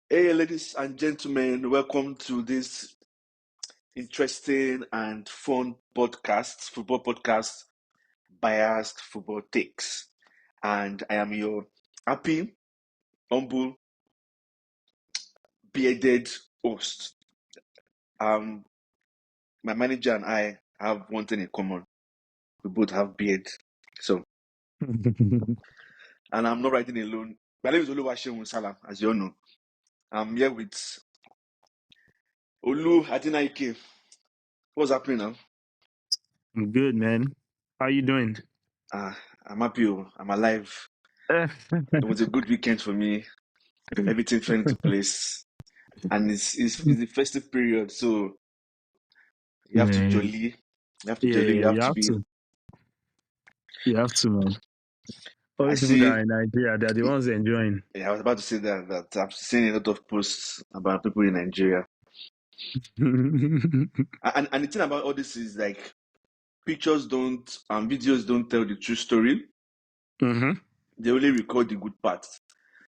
Hey, ladies and gentlemen, welcome to this interesting and fun podcast, football podcast, Biased Football Takes. And I am your happy, humble, bearded host. My manager and I have one thing in common. We both have beard. So, and I'm not writing alone. My name is Oluwaseun Winsala, as you all know. I'm here with Oluwaseun. What's happening now? I'm good, man. How you doing? I'm happy. I'm alive. It was a good weekend for me. Everything fell into place, and it's the festive period, so you have to Man, jolly. You have to jolly. You yeah, have you to have be. to. You have to, man. All I these people that see. are in Nigeria, they're the ones enjoying. I was about to say that I've seen a lot of posts about people in Nigeria, and the thing about all this is like pictures don't and videos don't tell the true story. Mm-hmm. They only record the good parts.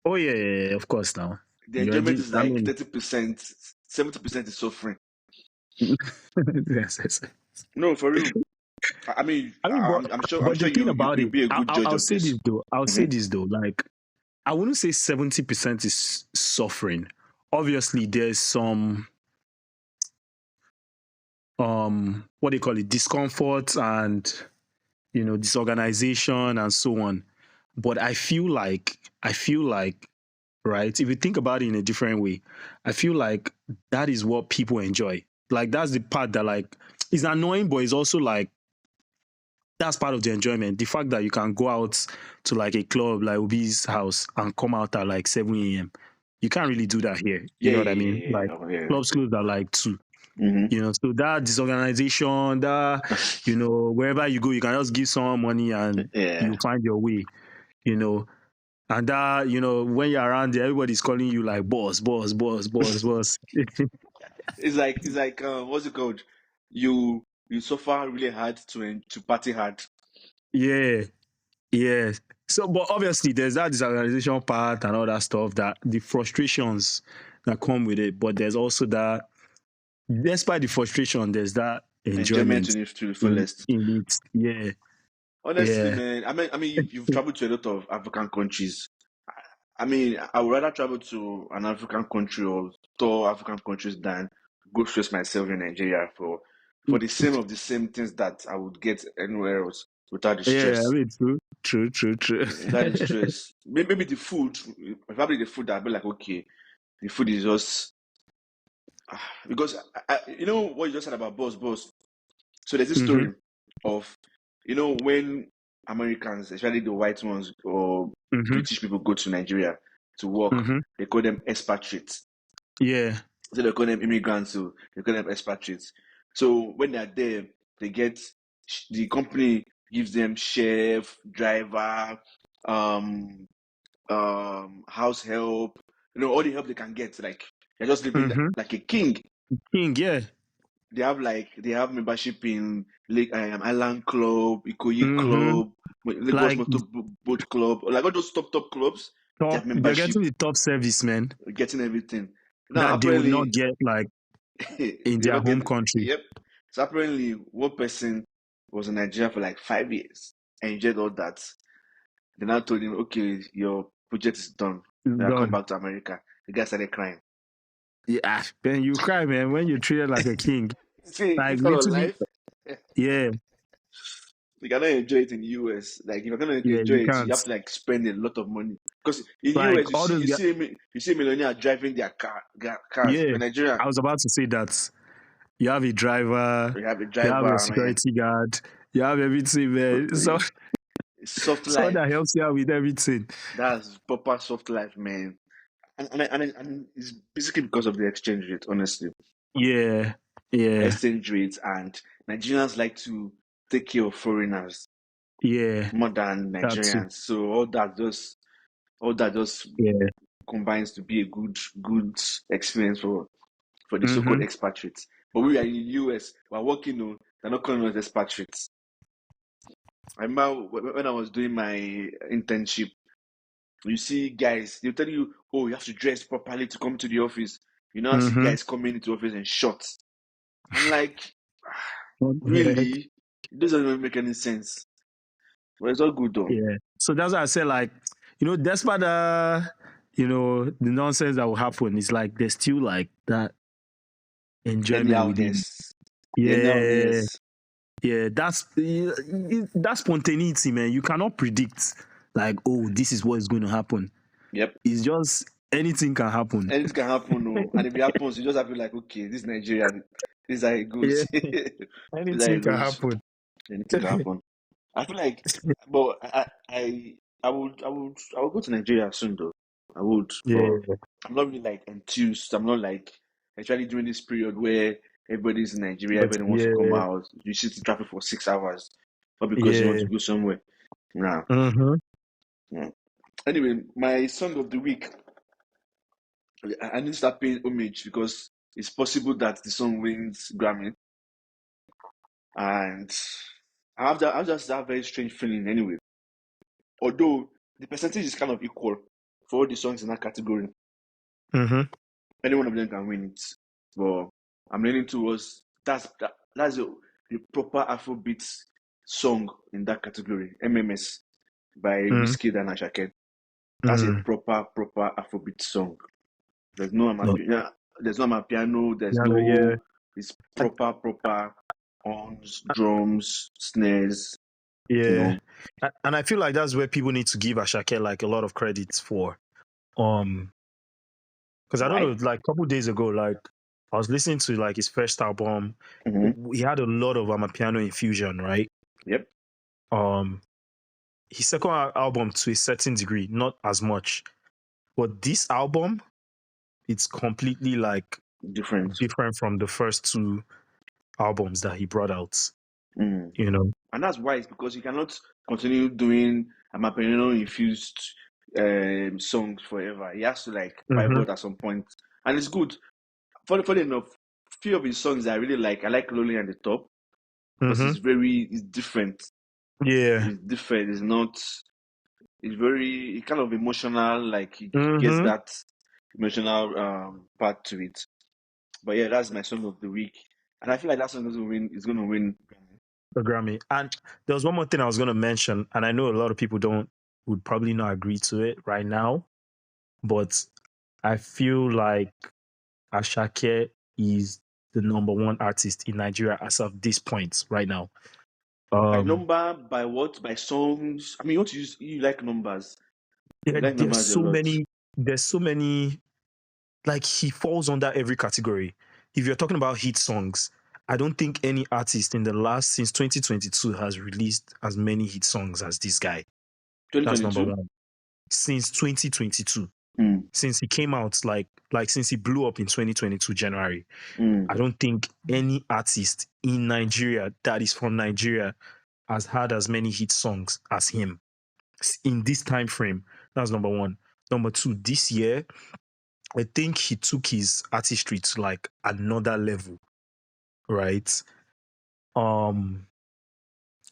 Oh yeah, of course. Now The you enjoyment already. is I like mean, 30%, 70% is suffering. yes. No, for real. I mean, I mean, but I'm sure. I'm but sure the thing about you'll it, be a good judge I'll of say this. this though. I'll say Mm-hmm. this though. Like, I wouldn't say 70% is suffering. Obviously, there's some what do you call it, discomfort and disorganization and so on. But I feel like, right, if you think about it in a different way, I feel like that is what people enjoy. Like that's the part that like is annoying, but it's also like that's part of the enjoyment. The fact that you can go out to like a club like Obi's house and come out at like 7 a.m. You can't really do that here. You know what I mean? Like Yeah. clubs close at like 2. Mm-hmm. So that disorganization, that wherever you go, you can just give someone money and Yeah. you find your way. And that when you're around there, everybody's calling you like boss, boss, boss, boss, boss. It's like what's it called? You suffer really hard to party hard. Yeah, yeah. So, but obviously, there's that disorganization part and all that stuff, that the frustrations that come with it. But there's also that, despite the frustration, there's that Enjoyment enjoyment to the in fullest. it. Yeah, Honestly, yeah. man. I mean, you've traveled to a lot of African countries. I mean, I would rather travel to an African country or tour African countries than go stress myself in Nigeria for the same of the same things that I would get anywhere else without the Yeah, I stress. mean, true. Without the stress. Maybe the food, probably the food, I'll be like, okay, the food is just because you know what you just said about boss. So there's this Mm-hmm, story of when Americans, especially the white ones or mm-hmm, British people, go to Nigeria to work, mm-hmm. they call them expatriates. Yeah. So they call them immigrants, so they call them expatriates. So when they're there, they get the company gives them chef, driver, um, house help, all the help they can get. Like they're just living Mm-hmm. like a king. King, yeah. They have membership in Lake Island Club, Ikoyi Mm-hmm. Club, Lagos Like Motor Boat Club, like all those top clubs. They have they're membership, getting the top service, man, getting everything. Now that they would not apparently get like in they their don't home get. country. Yep. So apparently one person was in Nigeria for like 5 years and enjoyed all that. They now told him, okay, your project is done. It's Now come done. back to America. The guy started crying. Yeah, then you cry, man, when you're treated like a king. See, Like this kind of literally, life, yeah, you cannot enjoy it in the US. Like if you're gonna yeah, enjoy you it, you can't. have to like spend a lot of money. Because in Like US, all those guys. you see millionaire driving their cars. Yeah, In Nigeria, I was about to say that you have a driver, you have a you have your driver, man. security guard, you have everything, man. So, It's soft so life. that helps you out with everything. That's proper soft life, man. And it's basically because of the exchange rate, honestly. Yeah, yeah, Exchange rates, and Nigerians like to take care of foreigners yeah. more than That too. Nigerians. So all that just Yeah. combines to be a good experience for the so-called Mm-hmm. expatriates. But we are in the US, we're working on, they're not calling us expatriates. I remember when I was doing my internship You see guys, they'll tell you, oh, you have to dress properly to come to the office. You now see Mm-hmm. guys coming into office in shorts. I'm like, What the heck? really? It doesn't even make any sense. But it's all good though. Yeah. So that's why I say, like, despite the nonsense that will happen, it's like there's still like that The enjoyment within. anyhowness. The Yeah. anyhowness. Yeah. That's spontaneity, man. You cannot predict like, oh, this is what is going to happen. Yep. It's just anything can happen. Anything can happen, no. And if it happens, you just have to be like, okay, this is Nigeria. This is how it Yeah. goes. This is how Anything it can goes. happen. Anything can happen. I feel like, but I would go to Nigeria soon though. I would, but Yeah. I'm not really like enthused. I'm not like, especially during this period where everybody's in Nigeria, But everybody wants to come yeah. out. You sit in traffic for 6 hours, not because you want Yeah. to go somewhere. Nah. Mm-hmm. Yeah. Anyway, my song of the week, I need to start paying homage because it's possible that the song wins Grammy, and I have just that very strange feeling anyway. Although the percentage is kind of equal for all the songs in that category, Mm-hmm. any one of them can win it. But I'm leaning towards that's the proper Afrobeat song in that category, MMS by Wizkid and Asake. That's a Mm-hmm. proper Afrobeat song. There's no No. amapiano. There's no amapiano. There's Yeah. Yeah. no. It's proper horns, drums, snares. You Yeah. know, And I feel like that's where people need to give Ashake like a lot of credit for. Because I don't why? know, like a couple days ago, like I was listening to like his first album. Mm-hmm. He had a lot of piano infusion, right? Yep. Um, his second album to a certain degree, not as much. But this album, it's completely like Different. different from the first two albums that he brought out. Mm. You know. And that's why it's because you cannot continue doing amapiano infused songs forever. He has to like Mm-hmm. pivot at some point, and it's good. Funny enough, few of his songs that I really like. I like Lonely and the Top because Mm-hmm. it's different. Yeah. It's different. It's not. It's very it's kind of emotional. Like he gets Mm-hmm. that emotional part to it. But yeah, that's my song of the week, and I feel like that song is gonna win. Is gonna win. The Grammy. And there was one more thing I was going to mention, and I know a lot of people would probably not agree to it right now, but I feel like Ashake is the number one artist in Nigeria as of this point right now. By Um, number, by what, by songs. I mean, you like numbers. You like there's numbers a so lot. many, like he falls under every category. If you're talking about hit songs, I don't think any artist in the last since 2022 has released as many hit songs as this guy. That's number 2022. one. Since 2022, Mm, since he came out, like since he blew up in 2022 January, mm, I don't think any artist in Nigeria that is from Nigeria has had as many hit songs as him in this time frame. That's number one. Number two, this year, I think he took his artistry to like another level, right? Um,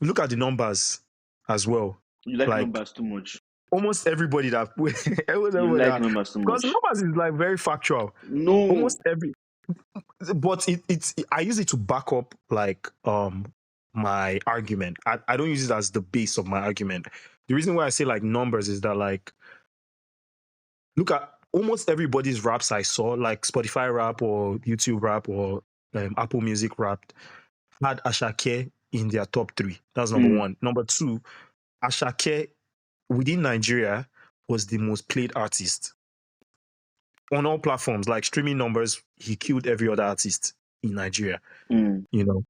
Look at the numbers as well. you like Like numbers too much. almost everybody that almost You everybody like that, numbers too because much. numbers is like very factual. No. Almost every, but it's I use it to back up like my argument. I don't use it as the base of my argument. The reason why I say like numbers is that like look at almost everybody's raps I saw, like Spotify rap or YouTube rap or Apple Music rap, had Ashake in their top three. That's number Mm, one. Number two, Ashake within Nigeria was the most played artist on all platforms, like streaming numbers. He killed every other artist in Nigeria, mm, you know.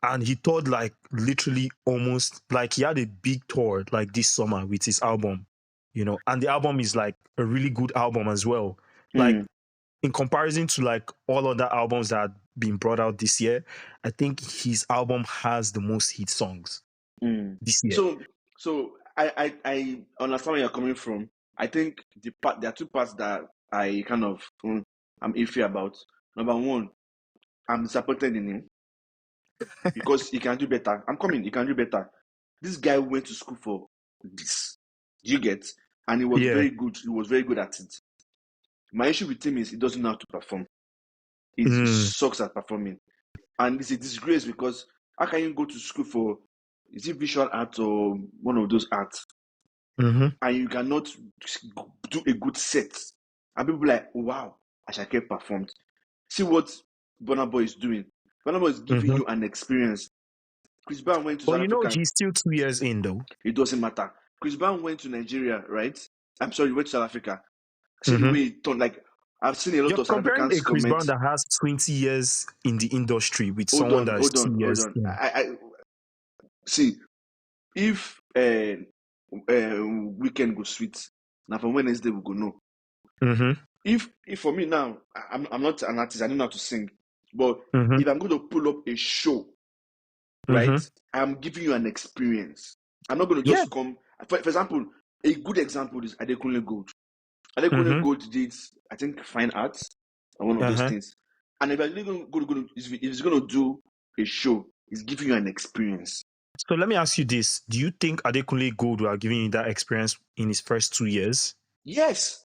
And he toured like literally almost like he had a big tour like this summer with his album, you know. And the album is like a really good album as well. Like mm, in comparison to like all other albums that have been brought out this year, I think his album has the most hit songs mm. this year. So I understand where you're coming from. I think there are two parts that I kind of I'm iffy about. Number one, I'm disappointed in him because he can do better. I'm coming. He can do better. This guy went to school for this. Do you get? and he was Yeah. very good. He was very good at it. My issue with him is he doesn't know how to perform. He sucks at performing, and it's a disgrace because how can you go to school for is it visual art or one of those arts, and you cannot do a good set, and people like, oh, wow, Asake performed. See what Burna Boy is doing. Burna Boy is giving you an experience. Chris Brown went to But South you know, Africa. he's still 2 years in, though. It doesn't matter. Chris Brown went to Nigeria, right? I'm sorry, he went to South Africa. See the way he turned. Like, I've seen a lot You're of South comparing a Africans Chris Brown comment. that has 20 years in the industry with Hold someone on, that is hold on, 2 hold years on. in. I see if weekend go sweet. Now from Wednesday we go know. If for me now, I'm not an artist. I don't know how to sing, but if I'm going to pull up a show, right? I'm giving you an experience. I'm not going to Yeah. just come. For example, a good example is Adekunle Gold. Adekunle Gold did, I think, fine arts or one of those things. And if he's going to do a show, he's giving you an experience. So let me ask you this: do you think Adekunle Gold will have given you that experience in his first 2 years? Yes.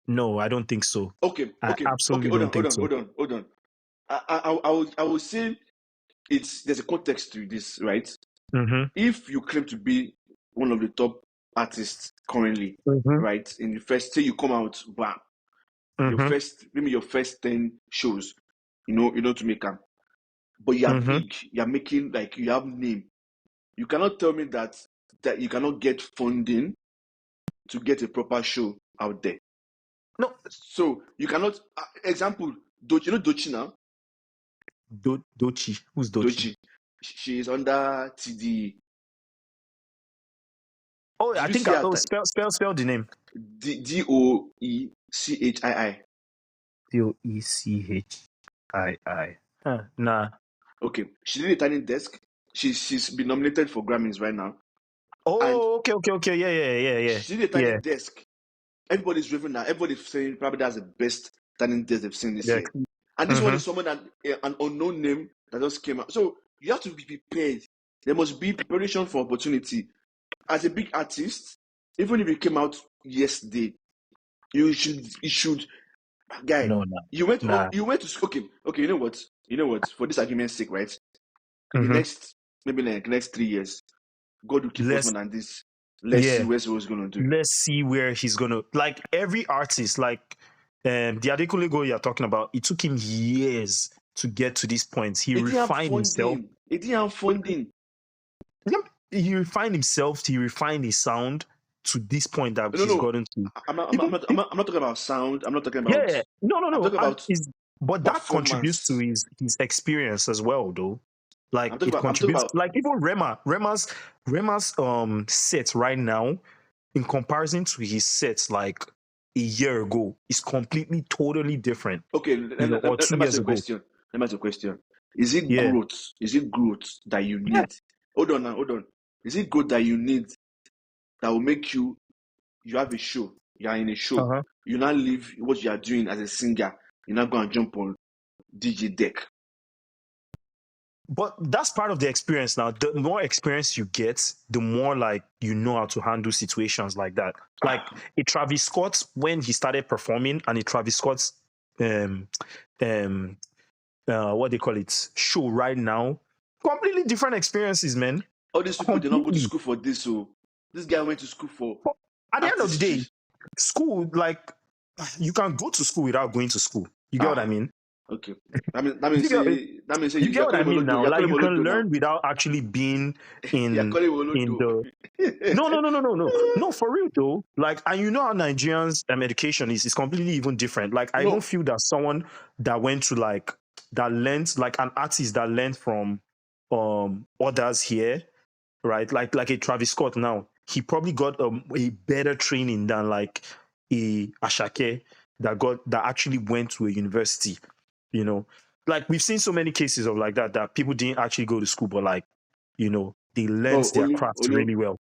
No, I don't think so. Okay. I absolutely Hold don't think so. on. I will say there's a context to this, right? If you claim to be one of the top artists currently, right? In the first, say you come out, bam, your first 10 shows, you know to make them, but you are big, you are making, like, you have name. You cannot tell me that you cannot get funding to get a proper show out there. No. So you cannot. Example, you know Dochi now. Dochi. Who's Dochi? She is under TD. Oh, Did I you think see her? spell the name. Doechii. Doechii. Nah. Okay, she did a tiny desk. She's been nominated for Grammys right now. Oh, okay. Yeah. She did a tiny desk. Everybody's raving now. Everybody's saying probably that's the best tiny desk they've seen this year. And this one is someone that an unknown name that just came out. So you have to be prepared. There must be preparation for opportunity. As a big artist, even if you came out yesterday, you should guy. No. You went to school. Okay. You know what? For this argument's sake, right? In the next 3 years, God will keep us more than this. Let's see what he's gonna do. Let's see where he's gonna, like, every artist, like the Adekunle Gold you're talking about, it took him years to get to this point. He refined himself. He didn't have funding. He refined himself. He refined his sound to this point that he's gotten to. I'm not talking about sound. I'm not talking about. No. I'm talking about but that contributes to his experience as well, though. Like, it contributes. Like, even Rema's set right now, in comparison to his sets like a year ago, is completely, totally different. Okay, let me ask you a question. Is it growth? Is it growth that you need? Hold on. Is it growth that you need that will make you have a show? You are in a show. You now leave what you are doing as a singer. You now go and jump on DJ deck. But that's part of the experience now. The more experience you get, the more, like, you know how to handle situations like that. Like a Travis Scott, when he started performing, and a Travis Scott's what they call it, show right now, completely different experiences, man. All these people did not go to school for this, so this guy went to school for. But at the end of the day, school, like, you can go to school without going to school. You get what I mean? Okay. That means you get what I mean now. Like, you can learn without actually being in the. No, for real though. Like, and you know how Nigerians education is completely even different. Like, I don't feel that someone that went to, like, that learned, like, an artist that learned from others here, right? Like a Travis Scott now, he probably got a better training than, like, a Asake that actually went to a university. You know, like, we've seen so many cases of like that people didn't actually go to school, but, like, you know, they learned their craft really well.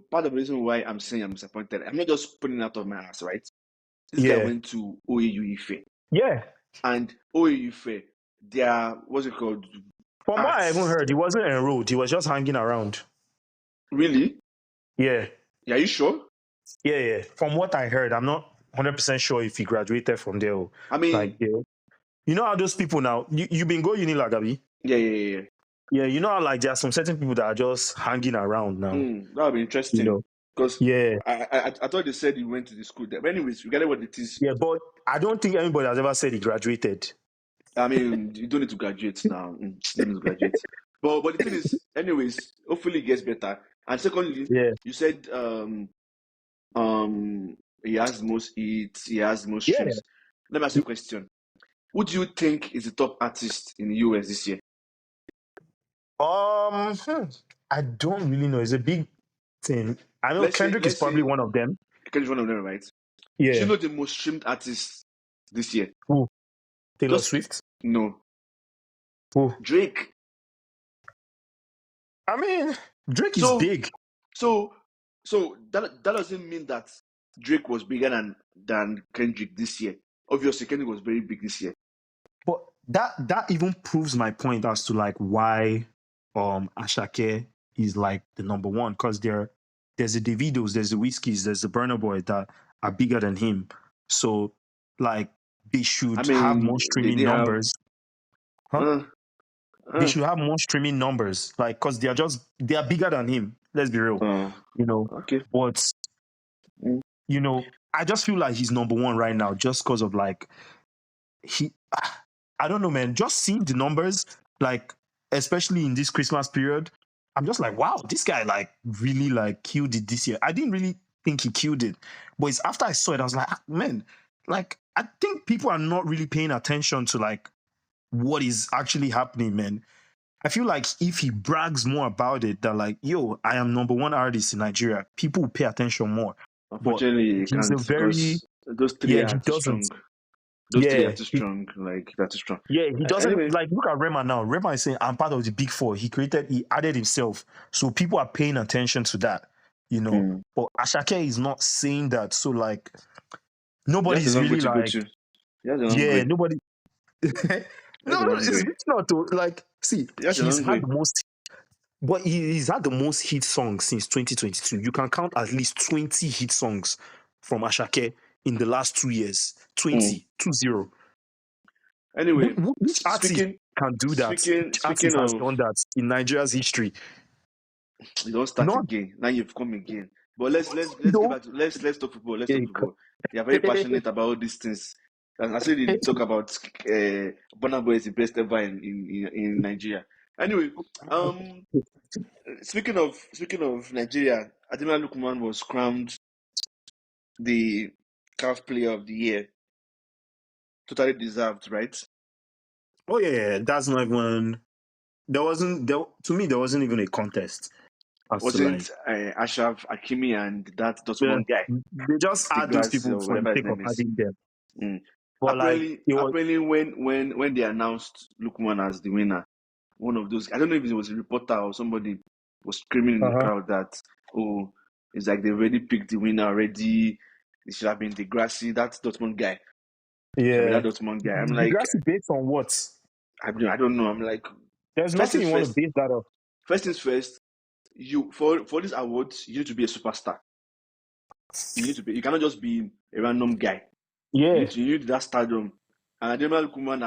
Part of the reason why I'm saying I'm disappointed, I'm not just putting it out of my ass, right? This guy went to OAU Ife. Yeah. And OAU Ife, what's it called? From what I even heard, he wasn't enrolled. He was just hanging around. Really? Yeah. Are you sure? Yeah. From what I heard, I'm not 100% sure if he graduated from there. I mean, Like, yeah. You know how those people now, you been going uni, like, Abi? yeah. Yeah, you know how, like, there are some certain people that are just hanging around now, That would be you interesting know? because Yeah. I thought they said he went to the school there. But anyways, regarding what it is, Yeah, but I don't think anybody has ever said he graduated. I mean, you don't need to graduate now. You don't need to graduate. But the thing is, anyways, hopefully it gets better. And secondly, Yeah. you said he has the most hits, he has the most Yeah. streams. Let me ask you a question. Who do you think is the top artist in the US this year? I don't really know. It's a big thing. I know Let's say Kendrick is let's probably say one of them. Kendrick's one of them, right? Do you Yeah. know the most streamed artist this year? Who? Taylor Just Swift? no. Who? Drake. I mean, Drake is So big. so that doesn't mean that Drake was bigger than Kendrick this year. Obviously, Kendrick was very big this year. But that even proves my point as to like why Asake is like the number one. Because there's the Davidos, there's the Whiskies, there's the Burner Boy that are bigger than him. So like they I should have mean, more they streaming did have numbers. Huh? uh, They uh, should have more streaming numbers. Like because they are bigger than him. Let's be real. uh, You know. okay. But Mm. I just feel like he's number one right now just because of like he I don't know, man. Just seeing the numbers, like especially in this Christmas period, I'm just like, wow, this guy like really like killed it this year. I didn't really think he killed it, but it's after I saw it, I was like, man, like I think people are not really paying attention to like what is actually happening, man. I feel like if he brags more about it, that like, yo, I am number one artist in Nigeria, people will pay attention more. But Unfortunately, you he's can't a very because those three yeah, are he too doesn't. strong. Those three are Yeah, too strong. Like they're too strong. yeah, he doesn't Anyway, like look at Rema now. Rema is saying I'm part of the big four. He added himself. So people are paying attention to that. mm. But Ashake is not saying that. So like He has a nobody's long way really to go like, to. He has a long yeah, way. nobody no, He has a long it's way. really not to like see, He has a he's long had way. the most but he's had the most hit songs since 2022. You can count at least 20 hit songs from Ashake in the last 2 years. Mm. 20. Anyway, Which artist speaking can do that? Which speaking artist has of, done that in Nigeria's history? you don't start None. again. Now you've come again. But let's get No. back to let's talk football. Let's talk Yeah, football. You are very passionate about all these things. And I said you talk about Burna Boy is the best ever in Nigeria. Anyway, um, speaking of Nigeria, Ademola Lookman was crowned the CAF Player of the Year. Totally deserved, right? Oh yeah. That's not even. There wasn't. There to me. There wasn't even a contest as to like. Wasn't Ashraf Hakimi and that Yeah, Dortmund guy, they just add those Stigras people or for the whatever his sake of name is? adding them. Mm. But like Apparently, it was. apparently, when they announced Lookman as the winner, one of those, I don't know if it was a reporter or somebody, was screaming in the Uh-huh. crowd that, oh, it's like they already picked the winner already. It should have been Degrassi, that Dortmund guy. Should have been Yeah. that Dortmund guy. I'm like, Degrassi based on what? I don't know. I'm like, There's first nothing things you want to first. base that off. First things first. You for these awards, you need to be a superstar. You need to be. You cannot just be a random guy. Yeah. You need that stardom. And Ademola Lookman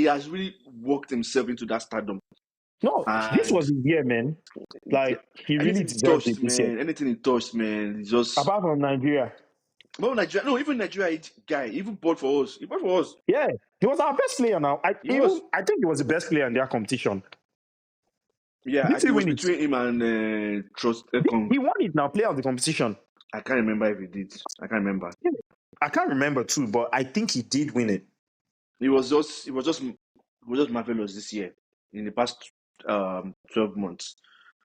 has really worked himself into that stardom. No, this And was his year, man. Like he really anything he deserved it touched, this year. man, anything he touched, man, it's just. Apart from Nigeria. Well, Nigeria, no, even Nigeria guy, he even bought for us. He bought for us. Yeah, he was our best player now. He was. I think he was the best player in their competition. Yeah, Did it he was win it? between him and Trust Ekong. He won it now, player of the competition. I can't remember if he did. I can't remember. Yeah. I can't remember too, but I think he did win it. It was just marvelous this year. In the past 12 months.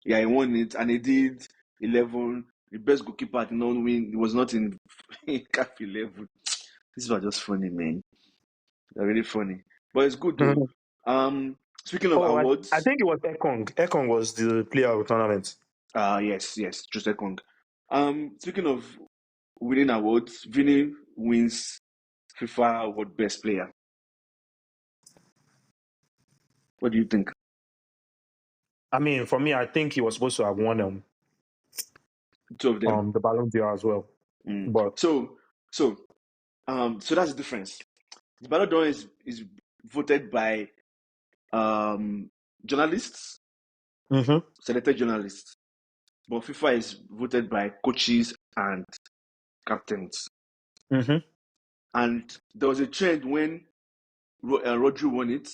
Yeah, he won it and he did 11. The best goalkeeper did not win. It was not in CAF 11. This was just funny, man. They're really funny. But it's good though. Mhm. Speaking of Oh, I awards, think it was Ekong. Ekong was the player of the tournament. yes, Jose Kong. Speaking of winning awards, Vinny wins FIFA Award Best Player. What do you think? I mean, for me, I think he was supposed to have won Two of them. the Ballon d'Or as well. But So that's the difference. The Ballon d'Or is voted by journalists, mm-hmm, selected journalists, but FIFA is voted by coaches and captains. mm-hmm, And there was a trend when Rodri won it.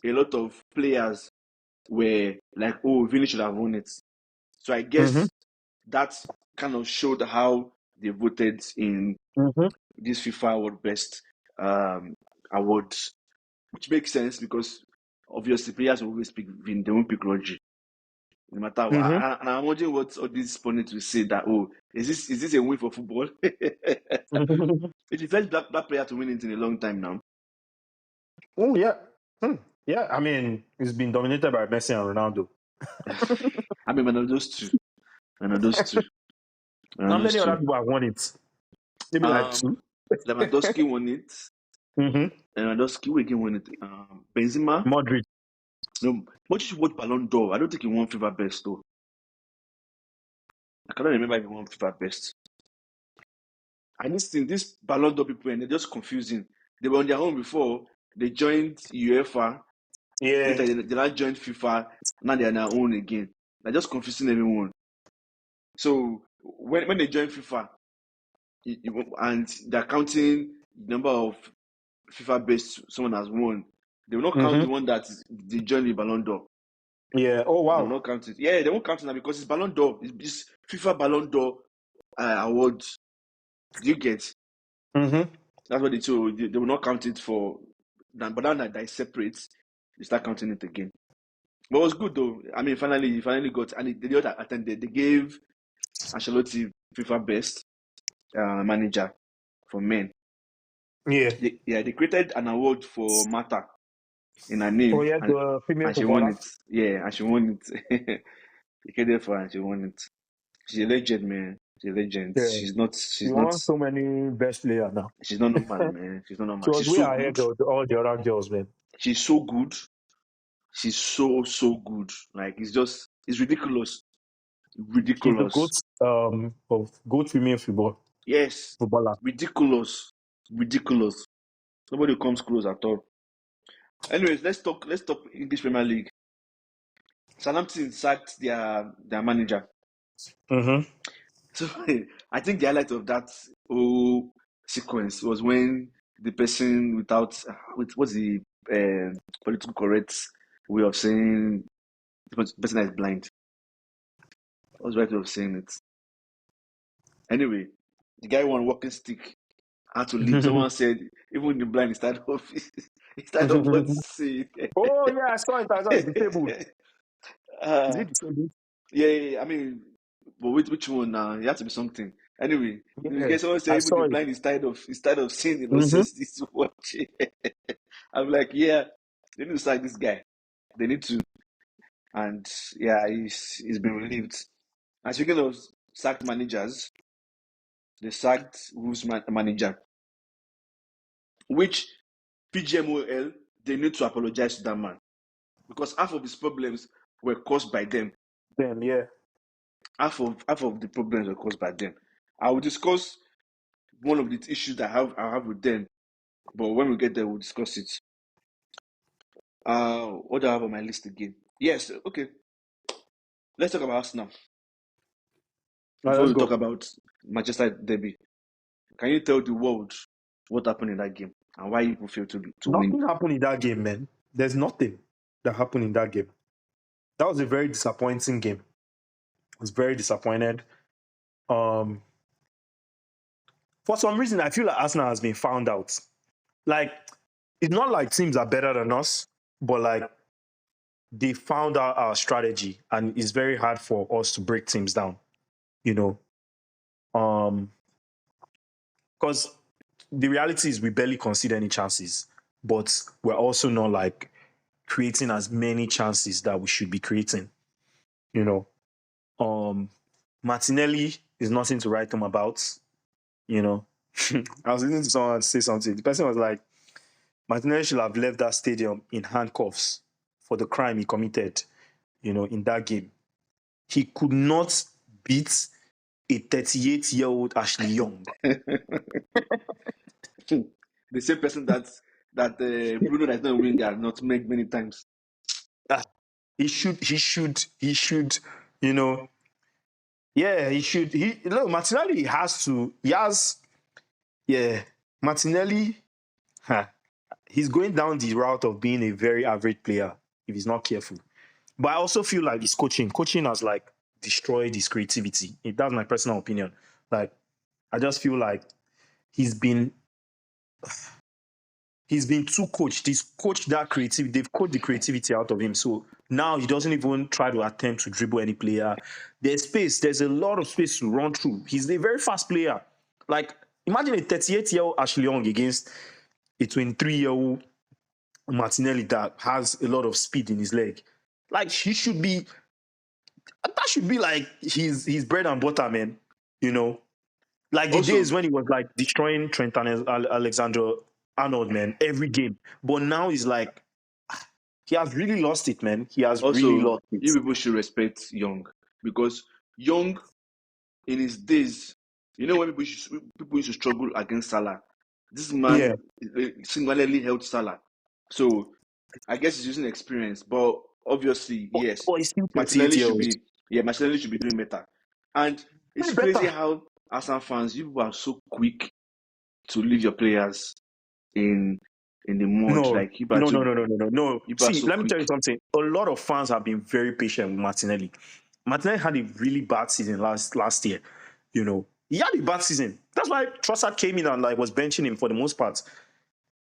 A lot of players were like, "Oh, Vinny should have won it." So I mm-hmm, guess that kind of showed how they voted in mm-hmm, this FIFA World Best awards, which makes sense because obviously players will always pick Vin, they won't pick Rodri, no matter what. mm-hmm. And I'm wondering what all these pundits will say that, oh, is this a win for football? It's the first black player to win it in a long time now. Oh yeah. Yeah, I mean, it's been dominated by Messi and Ronaldo. I mean, one of those two. One of those two. One of How those many other two. people have won it? Maybe like two. Lewandowski won it. Mm-hmm. Lewandowski again won it. Benzema. Modric. No, Modric won Ballon d'Or. I don't think he won FIFA Best though. I cannot remember if he won FIFA Best. And this Ballon d'Or people, and they're just confusing. They were on their own before. They joined UEFA. Yeah. Later, they now joined FIFA. Now they're on their own again. They're just confusing everyone. So when they join FIFA, and they're counting the number of FIFA best someone has won, they will not count Mm-hmm. the one that they joined the Ballon d'Or. Yeah. Oh They will wow. not count it. Yeah, they won't count it now because it's Ballon d'Or. It's FIFA Ballon d'Or awards. Do you get? Mm-hmm. That's what they told. They will not count it for. But now that is separate, they start counting it again. But it was good though. I mean, he finally got, and the other attended. They gave Ancelotti FIFA best manager for men. Yeah. They created an award for Martha in her Oh name, yeah, the female and she won footballer. it. Yeah, and she won it. They created for her, and she won it. She's a legend, man. She's a legend. Yeah. She She's not. won so many best players now. She's not normal, man. She's not She normal. was She's way so good. ahead of all the other girls, man. She's so good. She's so good. Like it's ridiculous. She's the Ridiculous. goat of goat female Yes. footballer. Ridiculous. Ridiculous. Nobody comes close at all. Anyways, let's talk English Premier League. Southampton sacked their manager. Mm-hmm. So I think the highlight of that whole sequence was when the person with what's the political correct way of saying the person that is blind. What's the right way of saying it? Anyway, the guy won walking stick, had to leave. Someone said even the blind he started off what to say. Oh yeah, I saw it. I saw it. Disabled. Is uh, it disabled? yeah. I mean, but which one now? It had to be something. Anyway, you Yeah, get someone say I even the saw it. blind is tired of seeing the Mm-hmm. nonsense this watching. I'm like, yeah, they need to sack this guy. They need to, and yeah, he's been relieved. And speaking of sacked managers, they sacked Wolves manager, which PGMOL they need to apologize to that man because half of his problems were caused by them. Then yeah. Half of the problems were caused by them. I will discuss one of the issues that I have with them, but when we get there, we'll discuss it. What do I have on my list again? Yes, okay. Let's talk about Arsenal All right, before let's we talk go. about Manchester Derby. Can you tell the world what happened in that game and why people failed to win? Nothing happened in that game, man. There's nothing that happened in that game. That was a very disappointing game. I was very disappointed. Um, for some reason, I feel like Arsenal has been found out. Like, it's not like teams are better than us, but like they found out our strategy, and it's very hard for us to break teams down. You know, because the reality is we barely concede any chances, but we're also not like creating as many chances that we should be creating. You know, Martinelli is nothing to write home about. You know, I was listening to someone say something. The person was like, Martinelli should have left that stadium in handcuffs for the crime he committed, you know, in that game. He could not beat a 38-year-old Ashley Young. The same person that Bruno that's not a winger not made many times. He should, you know, yeah, he should. Look, Martinelli Martinelli, he's going down the route of being a very average player if he's not careful. But I also feel like his coaching has like destroyed his creativity. That's my personal opinion. Like, I just feel like he's been too coached. He's coached that creativity. They've coached the creativity out of him. So now he doesn't even try to attempt to dribble any player. There's a lot of space to run through. He's a very fast player. Like, imagine a 38-year-old Ashley Young against a 23-year-old Martinelli that has a lot of speed in his leg. Like, that should be like his bread and butter, man. You know, like the days when he was like destroying Trent and Alexander-Arnold, man, every game. But now he's like, he has really lost it, man. He has really lost it. You people should respect Young, because Young, in his days, you know, when people used to struggle against Salah, this man singularly helped Salah. So I guess he's using experience, but obviously, yes, Martinelli should be doing better. And it's crazy how Arsenal fans, you are so quick to leave your players in the mud. No. See, let me tell you something. A lot of fans have been very patient with Martinelli. Martinelli had a really bad season last year. You know, he had a bad season. That's why Trossard came in and like was benching him for the most part.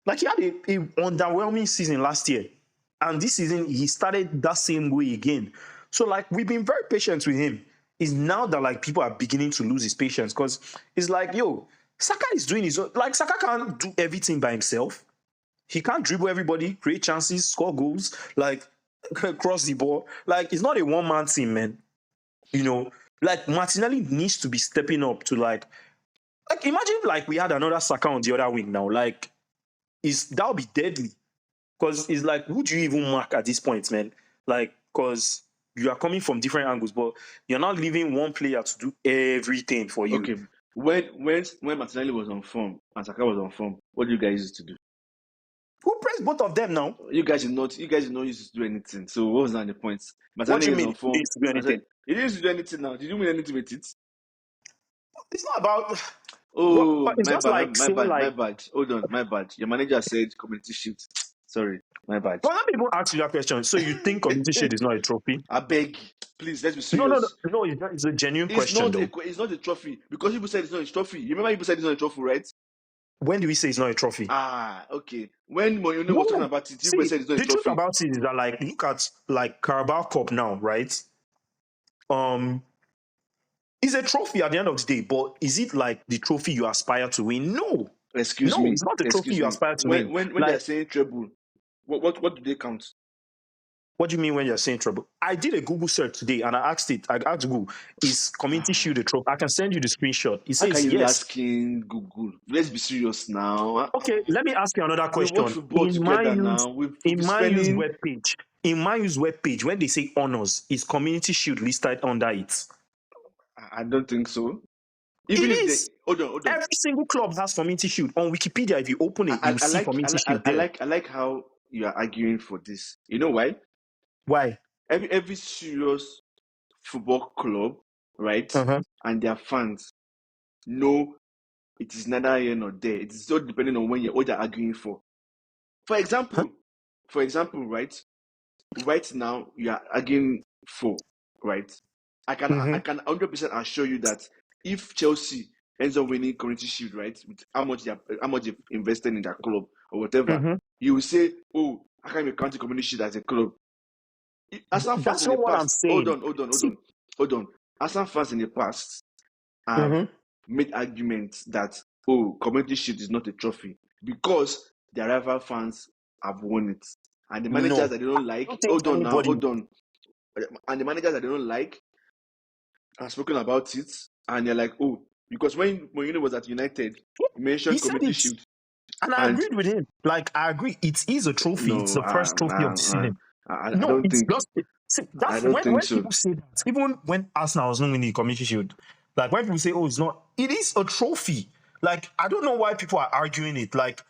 Like, he had a underwhelming season last year, and this season he started that same way again. So like, we've been very patient with him. It's now that like people are beginning to lose his patience, because it's like, yo, Saka is doing his own. Like, Saka can't do everything by himself. He can't dribble everybody, create chances, score goals, like cross the ball. Like, it's not a one-man team, man. You know, like, Martinelli needs to be stepping up to like imagine like we had another Saka on the other wing now. Like, that would be deadly. Because it's like, who do you even mark at this point, man? Like, because you are coming from different angles, but you're not leaving one player to do everything for you. Okay. When Martinelli was on form and Saka was on form, what do you guys used to do? Who pressed both of them now? You guys did not used to do anything. So what was that the point? What do you mean? On form. Used to do anything? You didn't used to do anything now. Did you mean anything with it? It's not about. Oh, my bad. Hold on, my bad. Your manager said community shield. Sorry, my bad. Well, let me even ask you that question. So you think community shield is not a trophy? I beg, please, let's be serious. No, it's a genuine question. It's not a trophy, because people said it's not a trophy. You remember people said it's not a trophy, right? When do we say it's not a trophy? Okay. When Moyoni was talking about it, people said it's not a trophy. The truth about it is that, like, look at like Carabao Cup now, right? It's a trophy at the end of the day, but is it like the trophy you aspire to win? No. Excuse me. It's not the trophy you aspire to win. When like, they're saying treble, what do they count? What do you mean when you're saying treble? I did a Google search today and I asked Google, is Community Shield a trophy? I can send you the screenshot. It says yes. How can you asking Google? Let's be serious now. Okay, let me ask you another question. In My News webpage, when they say honors, is Community Shield listed under it? I don't think so. Even hold on. Every single club has Community Shield. On Wikipedia, if you open it, you see Community Shield there. I like how you are arguing for this. You know why? Why? Every serious football club, right, and their fans know it is neither here nor there. It is all depending on what you're arguing for. For example, right now you are arguing for, right? I can 100% assure you that if Chelsea ends up winning Community Shield, right, with how much they've invested in their club or whatever, you will say, "Oh, how can we count the Community Shield as a club?" Arsenal fans in the past. Hold on. Arsenal fans in the past have made arguments that, oh, Community Shield is not a trophy because their rival fans have won it, and the managers that they don't like. Hold on. And the managers that they don't like have spoken about it, and they're like, oh, because when Mourinho was at United, he mentioned Community Shield. And I agreed with him. Like, I agree. It is a trophy. It's the first trophy of the season. I don't think so. When people say that, even when Arsenal was not winning the Community Shield, Like when people say, "Oh, it's not," it is a trophy. Like I don't know why people are arguing it. Like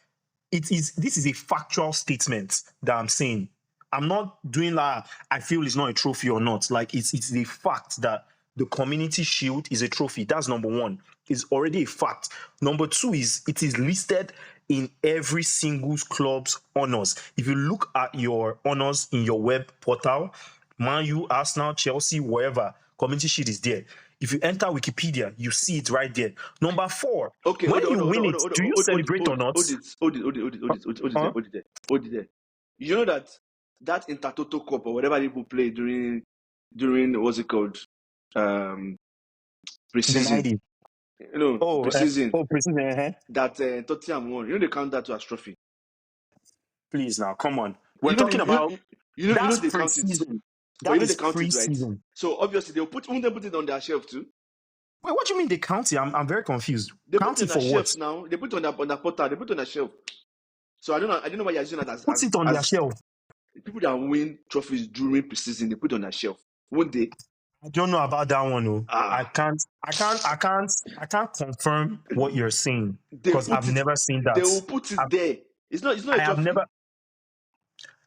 it is. This is a factual statement that I'm saying. I'm not doing like I feel it's not a trophy or not. Like it's a fact that the Community Shield is a trophy. That's number one. It's already a fact. Number two is it is listed in every single club's honors. If you look at your honors in your web portal, Man U, Arsenal, Chelsea, wherever, Community Shield is there. If you enter Wikipedia, you see it right there. Number four, Okay, when you win it, do you celebrate or not? hold it there. You know that Intertoto Cup or whatever people play during what's it called? The Preseason. 90s. Preseason. Preseason. That Tottenham won. You know they count that to as trophy. Please now, come on. We're talking about that's they count it. preseason. But That is they count it, right? preseason. So obviously won't they put it on their shelf too? Wait, what do you mean they count it? I'm very confused. They Count put it it on for their what? shelf now. They put it on their portal. They put it on their shelf. So I don't know why you're using that as Put it on their shelf. People that win trophies during preseason, they put it on their shelf. Won't they? I don't know about that one, though. I can't confirm what you're saying because I've never seen that. They will put it there. It's not a trophy. I have never.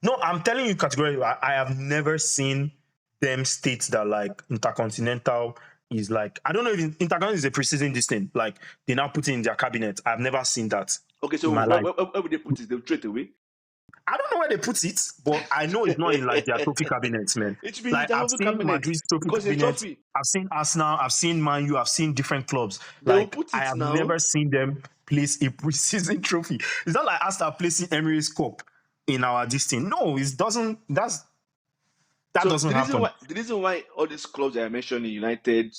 No, I'm telling you categorically, I have never seen them state that like Intercontinental is like, I don't know if Intercontinental is a preseason this thing. Like they now put it in their cabinet. I've never seen that. Okay, so where would they put it? They'll throw it away. I don't know where they put it, but I know it's not in like their trophy cabinets, man. It should be like in I've seen Madrid's trophy cabinet. I've seen Arsenal. I've seen Man U. I've seen different clubs. Like I have never seen them place a preseason trophy. It's not like Arsenal placing Emirates Cup in our this thing. No, it doesn't. That doesn't happen. The reason why all these clubs that I mentioned, United,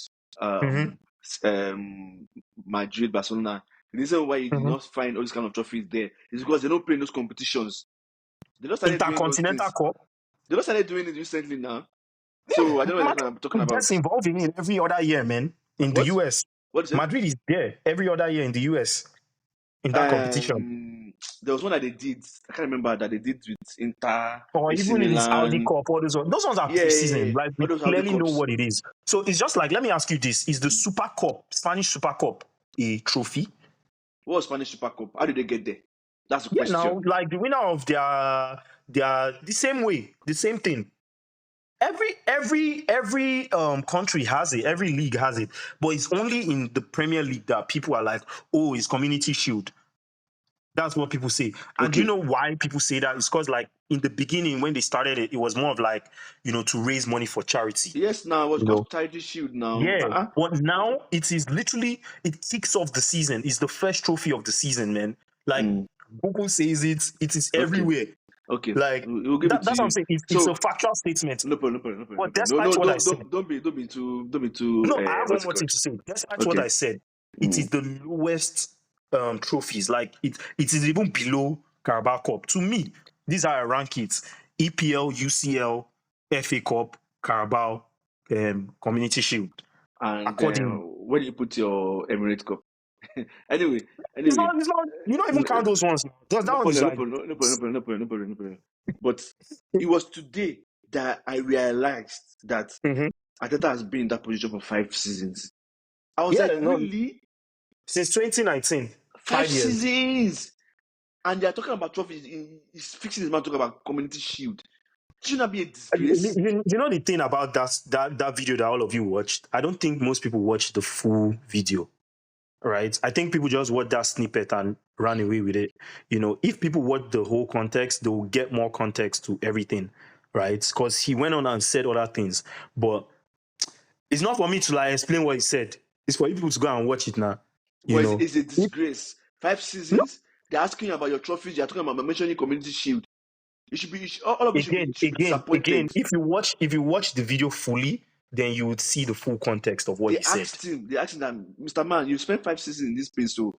Madrid, Barcelona, the reason why you do not find all these kind of trophies there is because they don't play in those competitions. They just started Intercontinental Cup. They just started doing it recently now. So I don't know what I'm talking about. That's involved in it every other year, man. In the US. What is it? Madrid is there every other year in the US in that competition. There was one that they did. I can't remember that they did with Inter. Or even in this Audi Cup, all those ones are preseason. Like we clearly know what it is. So it's just like, let me ask you this: is the Super Cup, Spanish Super Cup, a trophy? What was Spanish Super Cup? How did they get there? That's the question. Now, like the winner of their the same way, the same thing. Every country has it, every league has it, but it's only in the Premier League that people are like, oh, it's Community Shield. That's what people say. And do you know why people say that? It's because like in the beginning when they started it, it was more of like, to raise money for charity. Yes, now it was called Charity Shield now. Yeah. But now it is literally, it kicks off the season. It's the first trophy of the season, man. Like Google says it is everywhere. Okay. Like we'll give that's what I'm saying. It's a factual statement. No problem. But despite what I said, don't be too. No, I have one more thing to say. Despite what I said, it is the lowest trophies. Like it is even below Carabao Cup. To me, these are rank it: EPL, UCL, FA Cup, Carabao, Community Shield. And where do you put your Emirates Cup? Anyway. It's not, you don't even count those ones. No problem. But it was today that I realized that Arteta has been in that position for 5 seasons. I was really? Since 2019. 5 seasons! And they are talking about trophies. He's fixing his mouth talking about Community Shield. Should not be a disgrace. You know the thing about that video that all of you watched? I don't think most people watched the full video. Right? I think people just watched that snippet and ran away with it. If people watch the whole context, they will get more context to everything, right? Because he went on and said other things. But it's not for me to like explain what he said. It's for you people to go and watch it now. It's a disgrace. 5 seasons, they're asking you about your trophies, you're talking about mentioning Community Shield. It should be all of it should be disappointed. Again, if you watch the video fully, then you would see the full context of what he said. They asked him that, Mr. Man, you spent 5 seasons in this place, so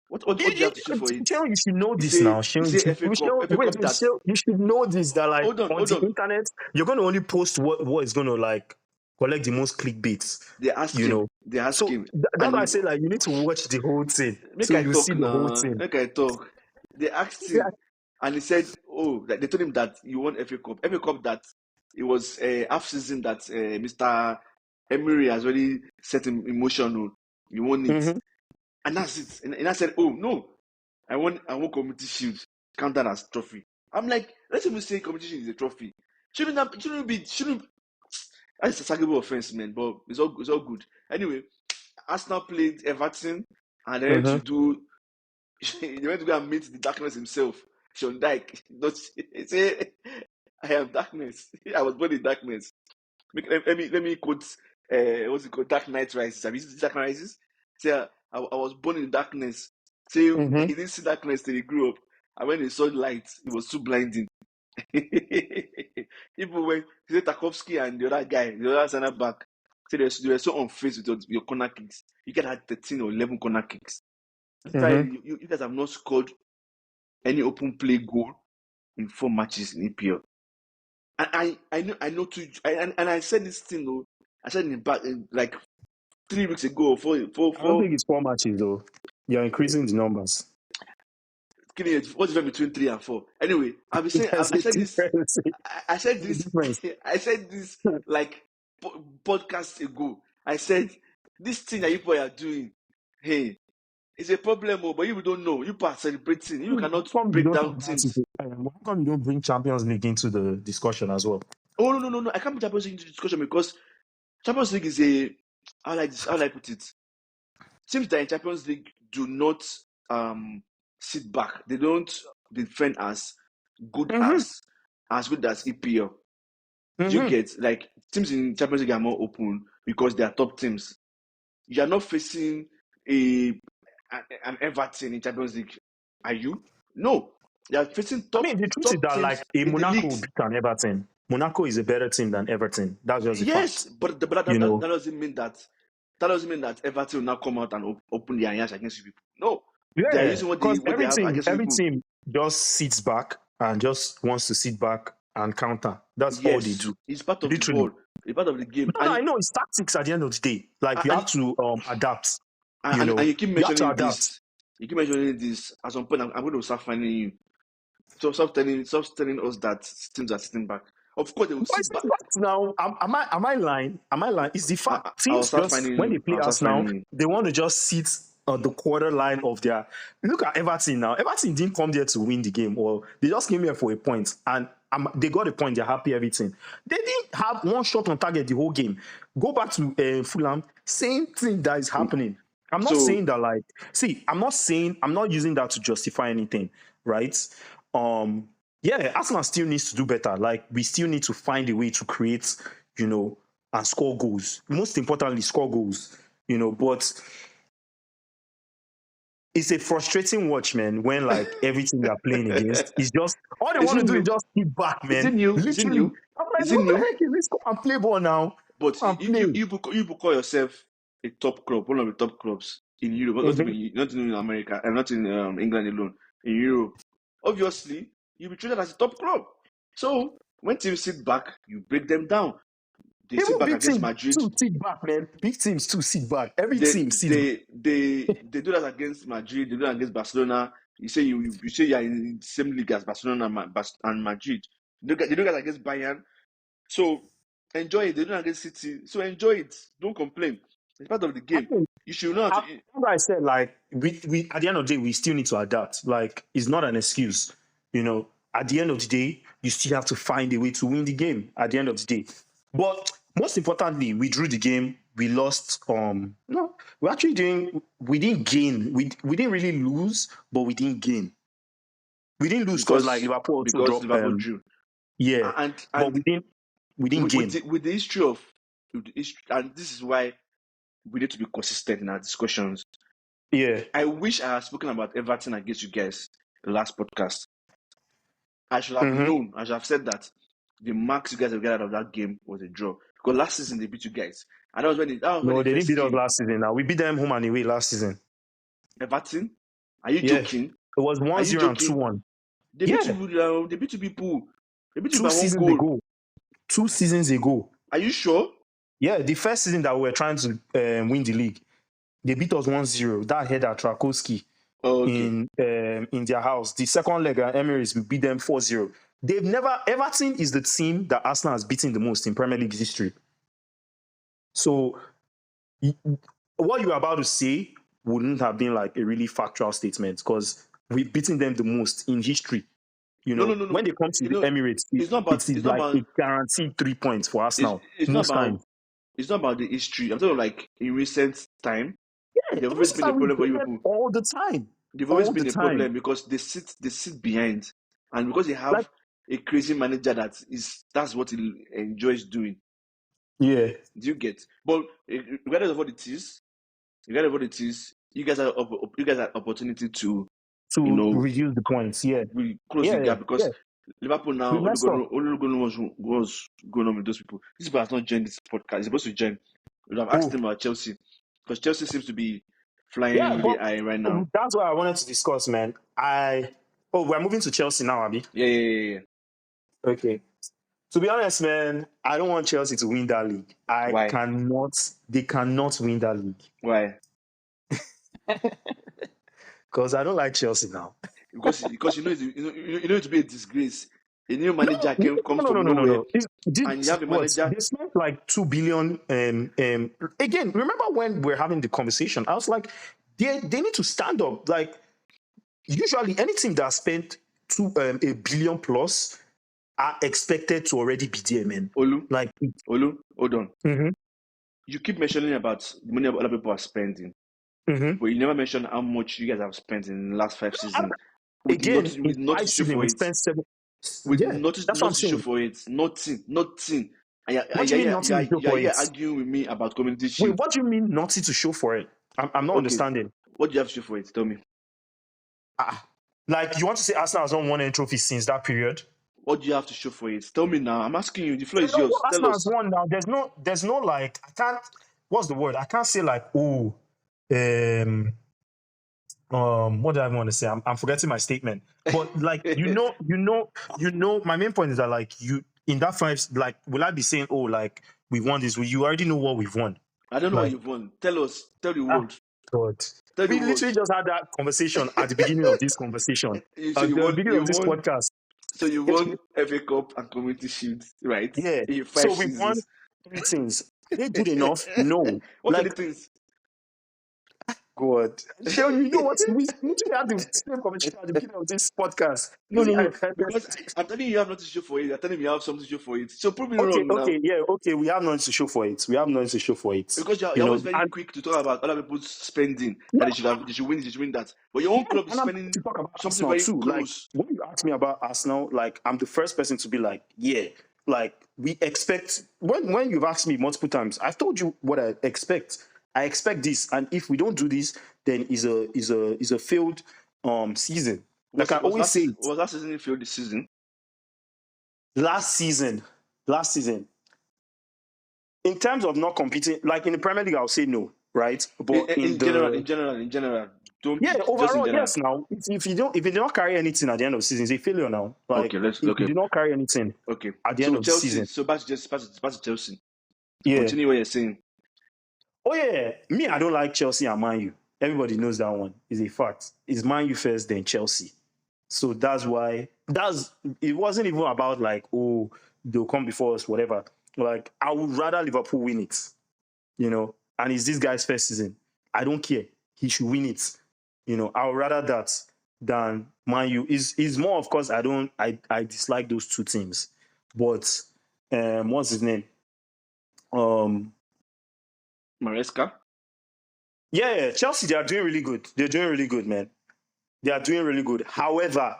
what do you have to show for it? You should know this now. You should know this, that like on the internet, you're going to only post what is going to like collect the most clickbaits. They asked him. That's why I say like you need to watch the whole thing. Make I talk. They asked him, and he said, they told him that you won FA Cup. FA Cup that it was half season that Mr. Emery has already set in emotion. You want it, Mm-hmm. and that's it. And I said, oh no, I want community shield counted as trophy. I'm like, let's even say competition is a trophy. Shouldn't. That's a sackable offense, man. But it's all good. Anyway, Arsenal played Everton, and they went Mm-hmm. to do. They went to go and meet the darkness himself, Sean Dyke. Say, I am darkness. I was born in darkness. Let me quote. What's it called? Dark Knight Rises. Have you seen Dark Knight Rises? Say, I was born in darkness. Say, he Mm-hmm. didn't see darkness till he grew up. And when he saw light, it was too blinding. Even when he said Tarkovsky and the other guy, the other center back, say they were so unfazed with your corner kicks. You guys had 13 or 11 corner kicks. Mm-hmm. Literally, you guys have not scored any open play goal in 4 matches in EPL. And I know too. And I said this thing though. I said in back like 3 weeks ago. I don't think it's 4 matches though. You're increasing the numbers. What's the difference between 3 and 4? Anyway, I've been saying There's I a said this. difference. I said There's a this. difference. I said this like podcasts ago. I said this thing that you people are doing. Hey, it's a problem, but you don't know. You are celebrating. You How cannot come you break don't talk down about it? teams. How come you don't bring Champions League into the discussion as well? Oh no! I can't put Champions League into discussion because Champions League is a how like this. How I put it? Teams that in Champions League do not sit back. They don't defend as good Mm-hmm. as EPL. Do you Mm-hmm. get like teams in Champions League are more open because they are top teams. You are not facing a an Everton in Champions League, are you? No, you are facing I mean, the truth is top that like teams a in the Monaco will leagues. beat an Everton. Monaco is a better team than Everton. That's just a Yes, fact. but You that know. doesn't mean that Everton will now come out and open their hands against you people. No, they are Yeah, using because what they have against you every people. team just sits back and just wants to sit back and counter. That's all they Yes, do. it's part of the Literally. ball. It's part of the game. No, I know it's tactics at the end of the day. Like you And have to adapt. and you keep You have to mentioning adapt. this. You keep mentioning this. At some point, I'm going to start finding you. So stop telling us that teams are sitting back. Of course, they will But sit it's back. the fact now. Am I lying? Am I lying? It's the fact. I'll Teams start just finding when they you. play I'll start us now, finding you. they want to just sit on the quarter line of their. Look at Everton now. Everton didn't come there to win the game, or they just came here for a point, and they got a point. They're happy. Everything. They didn't have one shot on target the whole game. Go back to Fulham. Same thing that is happening. I'm not So saying that like. See, I'm not using that to justify anything, right? Yeah, Arsenal still needs to do better. Like we still need to find a way to create, and score goals. Most importantly, score goals. But it's a frustrating watch, man. When like everything they're playing against is just all they is want it to do is new? just keep back, Is it man. new? Is it Literally, new? I'm like, Is it what the new? heck is this? Come and play ball now. But Come and play. you call yourself a top club, one of the top clubs in Europe, Mhm. not in America, and not in England alone. In Europe, obviously, you'll be treated as a top club. So when teams sit back, you break them down. They sit Even back big against teams Madrid. too sit back, man. Big teams too sit back. Every They team sits back. they they do that against Madrid. They do that against Barcelona. You say you say you're in the same league as Barcelona and Madrid. They do that against Bayern. So enjoy it. They do that against City. So enjoy it. Don't complain. It's part of the game. You should not. Remember I said like we at the end of the day we still need to adapt. Like it's not an excuse. At the end of the day, you still have to find a way to win the game at the end of the day. But most importantly, we drew the game. We lost. No, we didn't gain. We didn't really lose, but we didn't gain. We didn't lose because like Liverpool also Because dropped. Liverpool drew. Yeah, but And we didn't gain. with the history of and this is why we need to be consistent in our discussions. Yeah. I wish I had spoken about Everton against you guys the last podcast. I should have Mm-hmm. known. I should have said that the marks you guys have got out of that game was a draw. Because last season they beat you guys, and that was when No, they they didn't first beat us came. last season. Now we beat them home and away last season. Everton, are you Yeah, joking? it was Are you 1-0 and joking? 2-1. They beat Yeah, you. They beat you people. They beat you two by one seasons goal. ago. 2 seasons ago. Are you sure? Yeah, the first season that we were trying to win the league, they beat us 1-0. That header Trakowski Oh, okay. in their house. The second leg at Emirates, we beat them 4-0. Everton is the team that Arsenal has beaten the most in Premier League history. So what you're about to say wouldn't have been like a really factual statement because we've beaten them the most in history. No, no, no, When no. they come to the Emirates, It's not it about. is like a guaranteed 3 points for Arsenal It's not most about. times. It's not about the history. I'm talking like in recent time. Yeah, They've in always recent been a time we problem for beat them Liverpool. all the time, They've always all the been a time. problem because they sit behind, and because they Like, have a crazy manager that's what he enjoys doing. yeah, Do you get? But regardless of what it is, you guys have opportunity to you to know reduce the points. Yeah, we close the yeah, gap yeah. because Liverpool We now messed up. Oluwaseun was going on with those people. This people has not joined this podcast. He's supposed to join. We have asked Oh, him about Chelsea because Chelsea seems to be yeah, flying really but high right now. that's what I wanted to discuss, man. We're moving to Chelsea now, Abby. Yeah. Okay. To be honest, man, I don't want Chelsea to win that league. Why? They cannot win that league. Why? Because I don't like Chelsea now. Because you know it to be a disgrace. A new manager comes No, no, from no, no, nowhere, no. and you have a What? manager. They spent like 2 billion. Again, remember when we're having the conversation? I was like, they need to stand up. Like, usually, any team that spent a billion plus are expected to already be there, man. Olu, Like, hold on. mhm, You keep mentioning about the money other people are spending, mhm. but you never mention how much you guys have spent in the last 5 seasons Again, in with nothing 5 seasons, to show for we it. spent seven. With Yeah, that's what I'm nothing to show saying. for it. Nothing. And What do you mean nothing to show for you're it? arguing with me about Community Wait, Shield. what do you mean nothing to show for it? I'm not Okay, understanding. what do you have to show for it? Tell me. Like, you want to say Arsenal has not won any trophy since that period? What do you have to show for it? Tell me now. I'm asking you. The floor You is know what yours. Tell Arsenal has us. won now? There's no like, I can't. What's the word? I can't say like, oh, um, what do I want to say? I'm forgetting my statement. But like, my main point is that like you in that five, like, will I be saying, oh, like we won this? Well, you already know what we've won. I don't know what Like, you've won. Tell us. Tell the ah, world. God. Tell the We world. literally just had that conversation at the beginning of this conversation, So at the beginning of this podcast. So you won FA Cup and Community Shield, right? Yeah. In five So we won seasons. 3 things. Are they good enough? No. What are the Like, things? God. Sure, you know what? We literally had the same conversation at the beginning of this podcast. No. Because I'm telling you have nothing to show for it. I'm telling you have something to show for it. So prove me wrong now. Okay. We have nothing to show for it. Because you're You know, always very and quick to talk about other people's spending yeah, that they should win that. But your own club is and I'm spending going to talk about something Arsenal very too. Like, close. when you ask me about Arsenal, like, I'm the first person to be like, yeah, like, we expect. When you've asked me multiple times, I've told you what I expect. I expect this, and if we don't do this, then is a failed season. Like I always say, Was last season failed this season? last season, in terms of not competing, like in the Premier League, I'll say no, right? But In general. Don't yeah, just in overall, general. yes. Now, if you did not carry anything at the end of the season, it's a failure now. Like, if you did not carry anything Okay. at the end So of the Chelsea. season, So back to Chelsea. yeah. Continue what you're saying. Oh yeah, me, I don't like Chelsea and Man U. Everybody knows that one. It's a fact. It's Man U first, then Chelsea. So that's why it wasn't even about like, oh, they'll come before us, whatever. Like, I would rather Liverpool win it, and it's this guy's first season. I don't care. He should win it. I would rather that than Man U. Is more, of course, I dislike those two teams. But what's his name? Maresca. Yeah, Chelsea, they are doing really good. They're doing really good, man. They are doing really good. However,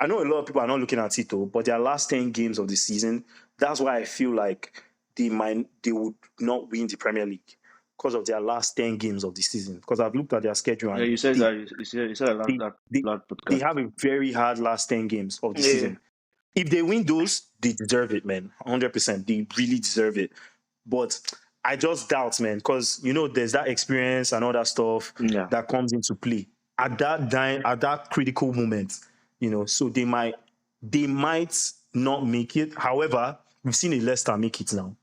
I know a lot of people are not looking at it though, but their last 10 games of the season, that's why I feel like they would not win the Premier League because of their last 10 games of the season. Because I've looked at their schedule Yeah, and you said that. You said that last they podcast. have a very hard last 10 games of the Yeah. season. If they win those, they deserve it, man. 100%. They really deserve it. But I just doubt, man, because there's that experience and all that stuff that comes into play at that critical moment. So they might not make it. However, we've seen a Leicester make it now,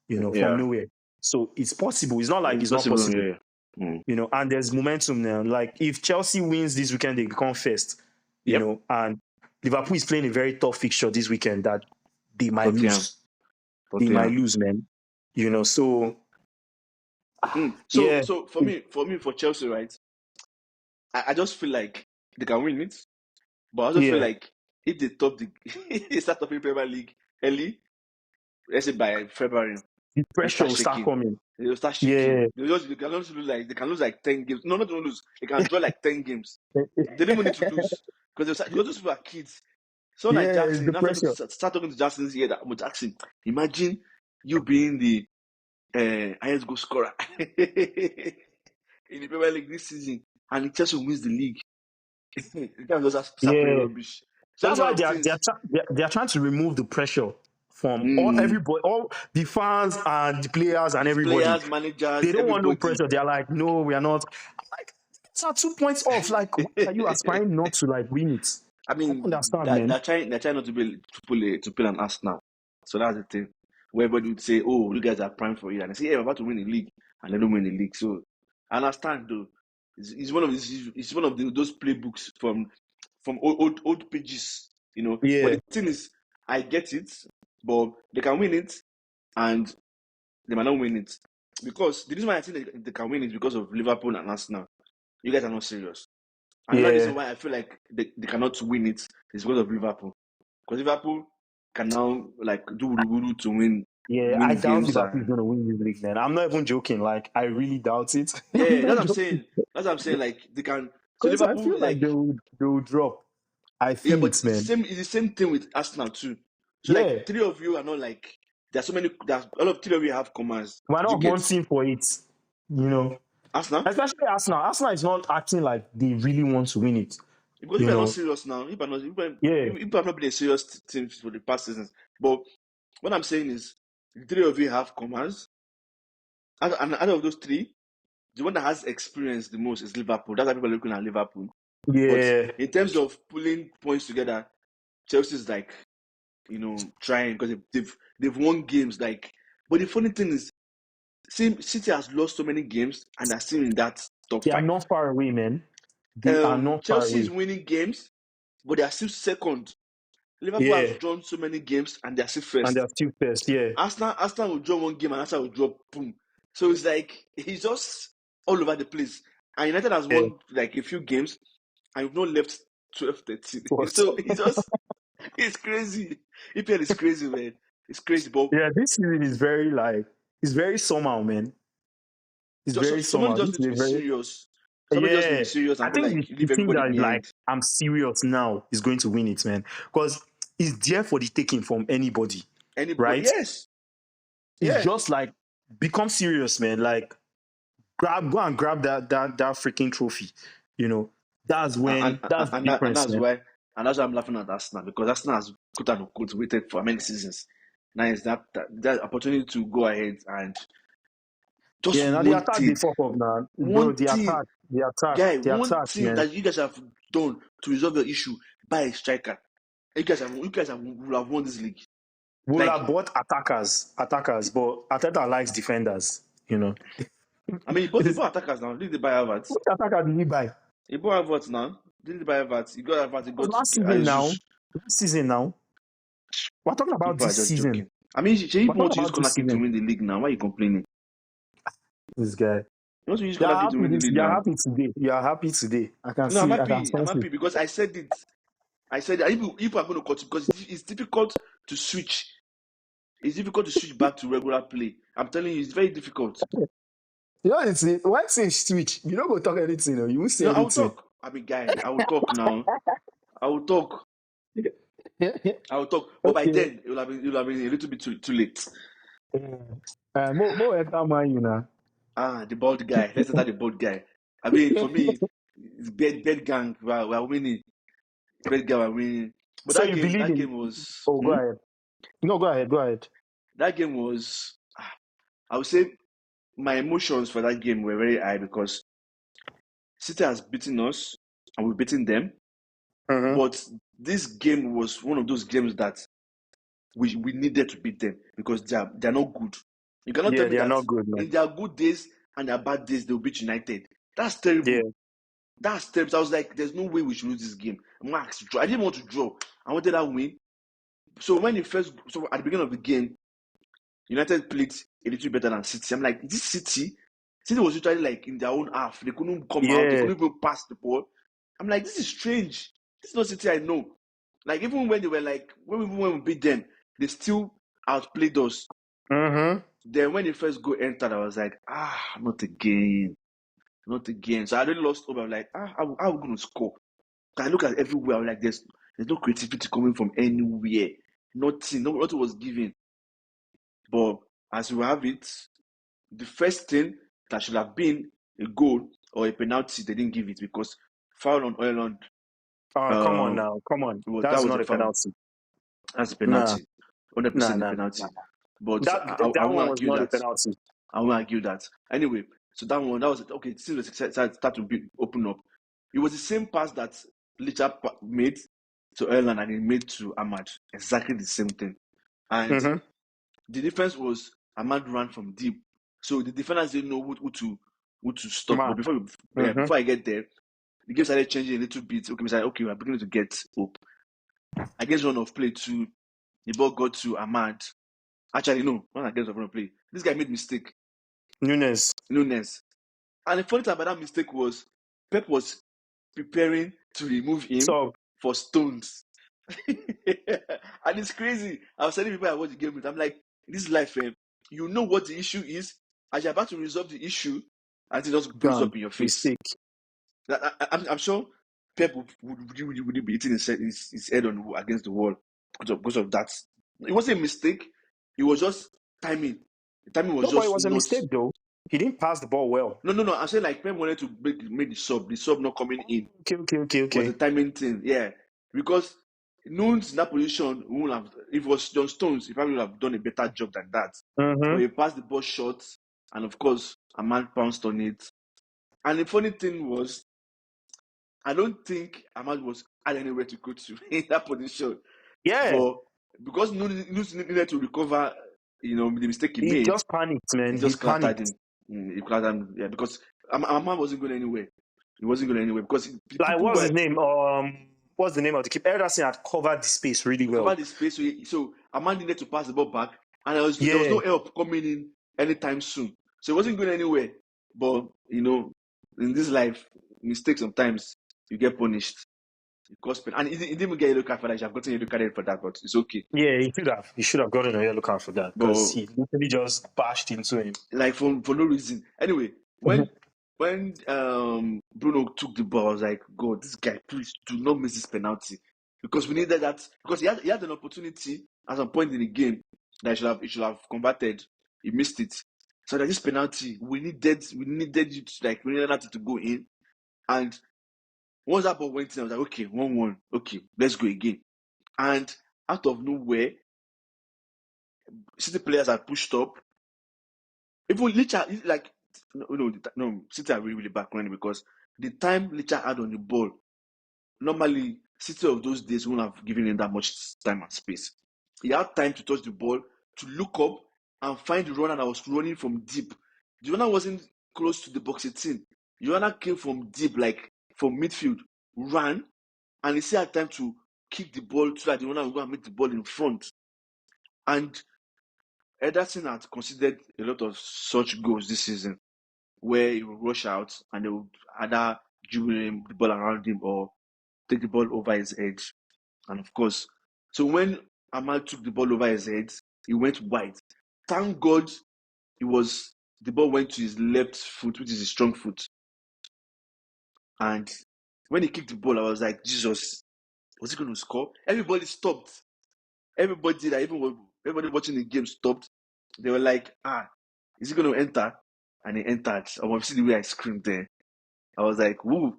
from nowhere. So it's possible. It's not like it's not possible. Yeah. And there's momentum now. Like, if Chelsea wins this weekend, they become first. And Liverpool is playing a very tough fixture this weekend that they might lose. They might lose, man. So Yeah, So for Chelsea, right? I just feel like they can win it, but I also feel yeah. like if they top the they start topping Premier League early, let's say by February, The they pressure start will start shaking. coming. They'll start shaking. Yeah. They can lose like 10 games. No, not even lose. They can draw like 10 games. They don't even need to lose because those people are kids. So like Yeah, it's Jackson, the now pressure. start talking to Jackson's ear that Jackson, imagine you being the highest goal scorer in the Premier League this season, and Chelsea wins the league. You can just start playing Yeah. rubbish. So those That's why kind of things. they are trying to remove the pressure from all Mm, everybody, all the fans and the players and everybody. players, They managers, don't want no everybody. pressure. They are like, no, we are not. I'm like, it's are 2 points off. Like, why are you aspiring not to like win it? I I don't mean, understand, man. they're trying not to be to pull an Arsenal. So that's the thing. Where everybody would say, "Oh, you guys are prime for it," and I say, "Yeah, we're about to win the league," and they don't win the league. So I understand though. It's one of those playbooks from old pages, you know. But Yeah, the thing is, I get it, but they can win it, and they might not win it because the reason why I think they can win it is because of Liverpool and Arsenal. You guys are not serious. Another reason yeah, why I feel like they cannot win it is because of Liverpool. Because Liverpool can now like do wuru to yeah. I win doubt games Liverpool is and going to win this league, man. I'm not even joking. Like, I really doubt it. I'm yeah, that's not what I'm joking. saying. That's what I'm saying. Like they can so Because I Liverpool feel like like they will drop. I yeah, feel but it, man. it's the same thing with Arsenal too. So like Yeah, three of you are not like there's so many there's all of three of you have commands. we're Do you not get hunting for it, you know. Arsenal? Especially Arsenal. Arsenal is not acting like they really want to win it, Because if you you're not know. serious now, Yeah, if have not been a serious team for the past seasons. But what I'm saying is the three of you have commands. And out of those three, the one that has experience the most is Liverpool. That's why people are looking at Liverpool. But yeah, in terms of pulling points together, Chelsea's like, trying because they've won games like. But the funny thing is, City has lost so many games and are still in that top they are five. not far away, man. They are not far Chelsea is away. winning games, but they are still second. Liverpool has Yeah, drawn so many games and they are still and they first. are still first. Yeah, Arsenal will draw one game and Arsenal will draw boom. So it's like it's just all over the place. And United has yeah. won like a few games and we've not left 12, 13. But So it's crazy. EPL is crazy, man. It's crazy. But yeah, this season is very like it's very somehow, man. It's very someone somehow. just This needs is to a be very serious. Somebody just needs to yeah. be serious I and be think like the leave team everybody that is like behind. I'm serious now is going to win it, man. Because it's there for the taking from anybody, Anybody, right? yes. It's Yeah. just like become serious, man. Like go and grab that freaking trophy. You know, that's the And difference, man. and that's why I'm laughing at Arsenal because Arsenal has quote unquote waited for many seasons. Now is that opportunity to go ahead and just Yeah, now the attack they fuck up now, bro. one thing, The one attack, thing man. that you guys have done to resolve your issue by a striker. You guys have will have won this league. We'll Like have bought attackers, but Ateta likes defenders. You know, I mean, he bought attackers now. Did they buy Havertz? which attacker did he buy? He bought Havertz now. Did they buy Havertz? He got Havertz. He That was got last season now. Jesus. Last season now. We're talking about People are this just season. joking. I mean, We're Shey talking want to use about corner this kick to season. win the league now. Why are you complaining? This guy. He wants to use corner kick to win the league You are now. happy today. You are happy today. I can No, I'm see. I can happy. I'm sense it. happy because I said it. I said that if I'm going to cut it because it's difficult to switch. It's difficult to switch back to regular play. I'm telling you, it's very difficult. You know, it's one thing switch. You don't go talk anything. You won't say No, I will anything. talk. I'm a guy. I will talk now. I will talk. I will talk. But by Okay. then, it will have been a little bit too late. More enter man, you know. Ah, the bald guy. Let's enter the bald guy. I mean, for me, it's bed gang. We're winning. Bed gang, we're winning. But So you believe that in? game was. Oh, go ahead. No, go ahead. Go ahead. That game was. I would say my emotions for that game were very high because City has beaten us and we've beaten them. Mm-hmm. But this game was one of those games that we needed to beat them because they're not good. You cannot tell Yeah, me they are that not good, man. in their good days and their bad days they'll beat United. That's Yeah, terrible. That's terrible. So I was like, there's no way we should lose this game. Max, draw. I didn't want to draw. I wanted that win. So at the beginning of the game, United played a little better than City. I'm like, this City, City was usually like in their own half. They couldn't come out. They Yeah. couldn't even pass the ball. I'm like, this is strange. This is not City I know. Like even when they were like when we beat them, they still outplayed us. Mm-hmm. Then when the first goal entered, I was like, not again, not again. So I really lost hope. I was like, how are we going to score? I look at everywhere. I was like, there's no creativity coming from anywhere. Nothing was given. But as we have it, the first thing that should have been a goal or a penalty, they didn't give it because foul on Ireland. Come on now. Come on. That That's was a not a foul. penalty. That's a Nah. penalty. 100% a Nah. penalty. But I That won't one was argue not a that. penalty. I won't argue that. Anyway, so that was okay. Since the start to open up, it was the same pass that Licha made to Ireland and he made to Ahmad. Exactly the same thing. And Mm-hmm. the difference was Ahmad ran from deep, so the defenders didn't know who to stop. But Mm-hmm. before I get there, the game started changing a little bit. Okay, we started, okay, we're beginning to get hope. Against run of play two, the ball got to Ahmad. Actually, no, not against run of play. This guy made mistake. Nunes. And the funny thing about that mistake was Pep was preparing to remove him So for Stones. And it's crazy. I was telling people I watched the game with. I'm like, in this life, you know what the issue is, as you're about to resolve the issue, and it just blows gone. up in your face. Mistake. I'm sure Pep would be hitting his head on against the wall because of that. It wasn't a mistake. It was just timing. The timing was No, but it just was a not. mistake though. He didn't pass the ball well. No. I'm saying like Pep wanted to make the sub not coming in. Was a Okay. timing thing, yeah. Because Nunes in that position wouldn't have. If it was John Stones, he probably would have done a better job than that. Mm-hmm. But he passed the ball short, and of course, a man pounced on it. And the funny thing was, I don't think Ahmad had anywhere to go to in that position. Yeah. But because Nunes needed to recover, the mistake he He made, just panicked, man. he He just clattered panicked. him. He clattered him, yeah, because Ahmad wasn't going anywhere. He wasn't going anywhere because Like, people what's were his name? What's the name of the keeper? Ederson had covered the space really well. covered the space. So Ahmad needed to pass the ball back, and there was Yeah. no help coming in anytime soon. So it wasn't going anywhere. But in this life, mistakes sometimes you get punished. And he didn't even get a yellow card for that. He should have gotten a yellow card for that, but it's okay. Yeah, he should have. He should have gotten a yellow card for that because But he literally just bashed into him. like for no reason. Anyway, when Bruno took the ball, I was like, God, this guy, please do not miss this penalty. Because we needed that. Because he had an opportunity at some point in the game that he should have converted. He missed it. So that this penalty, we needed you to, we needed that to go in. And once that ball went in, I was like, okay, 1-1. Okay, let's go again. And out of nowhere, City players are pushed up. Even Licha, City are really, really back running because the time Licha had on the ball, normally City of those days wouldn't have given him that much time and space. He had time to touch the ball, to look up and find the runner that was running from deep. The runner wasn't close to the box 18. The runner came from deep, like from midfield, ran, and he still had time to kick the ball so that the runner would go and make the ball in front. And Ederson had considered a lot of such goals this season where he would rush out and they would either dribble the ball around him or take the ball over his head. And of course, so when Ahmad took the ball over his head, he went wide. Thank God the ball went to his left foot, which is his strong foot. And when he kicked the ball, I was like, Jesus, was he going to score? Everybody stopped. Everybody watching the game stopped. They were like, is he going to enter? And he entered. I want to see the way I screamed there. I was like, woo,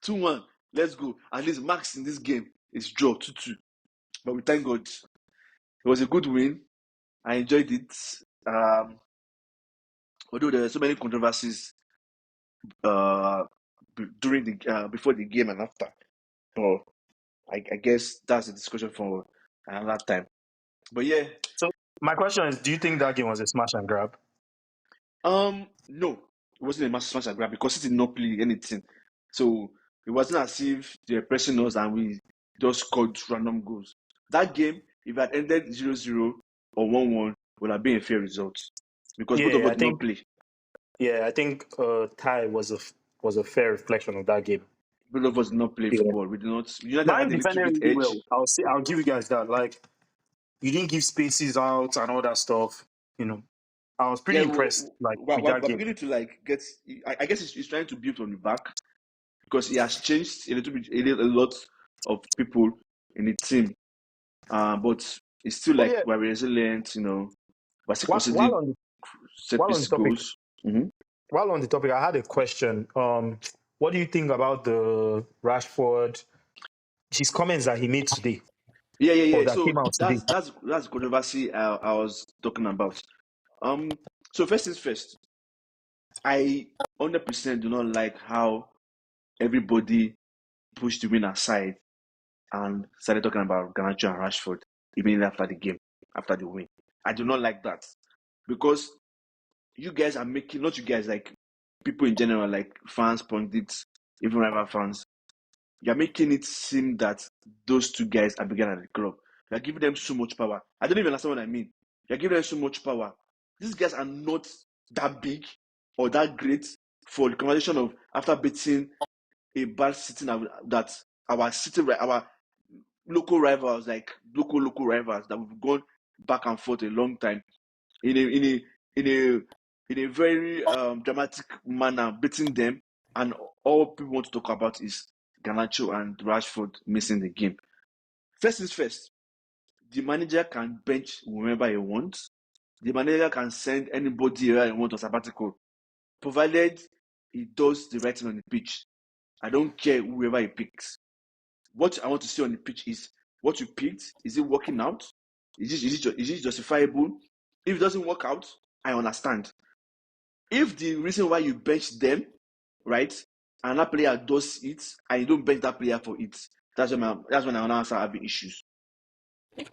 2-1, let's go. At least Max in this game is draw 2-2. But we thank God. It was a good win. I enjoyed it. Although there were so many controversies before the game and after. But I guess that's a discussion for another time. But yeah. So my question is, do you think that game was a smash and grab? No, it wasn't a massive smash and grab because it did not play anything. So it wasn't as if they were pressing us and we just scored random goals. That game, if it had ended 0-0 or 1-1, would have been a fair result because both of Yeah, us I did not think play. Yeah, I think tie was a fair reflection of that game. Both of us did not play Yeah. football. We did not. United Man had a little defended bit really edge. well. I'll give you guys that. Like you didn't give spaces out and all that stuff. You know, I was pretty Yeah, impressed like with that we're game. beginning to like get. I guess he's trying to build on the back because he has changed a little bit, a lot of people in the team. But it's still Oh like yeah. we're resilient. We're still While, while conceding on set while on the piece topic, goals. Hmm. I had a question. What do you think about the Rashford? His comments that he made today or Yeah. that came So out today? that's the controversy I was talking about. Um. So first things first, I 100% do not like how everybody pushed the win aside and started talking about Garnacho and Rashford immediately after the game, after the win. I do not like that because you guys are making, not you guys, like people in general, like fans, pundits, even rival fans, you're making it seem that those two guys are bigger than the club. You're giving them so much power. I don't even understand what I mean. You're giving them so much power. These guys are not that big or that great for the conversation of after beating a bad city that our local rivals, like local rivals that we've gone back and forth a long time in a in a very dramatic manner, beating them, and all people want to talk about is Garnacho and Rashford missing the game. First is first, the manager can bench whoever he wants. The manager can send anybody where he wants on sabbatical, provided he does the right thing on the pitch. I don't care whoever he picks. What I want to see on the pitch is what you picked. Is it working out? Is it justifiable? If it doesn't work out, I understand. If the reason why you bench them, right, and that player does it, and you don't bench that player for it, that's when I now start having issues.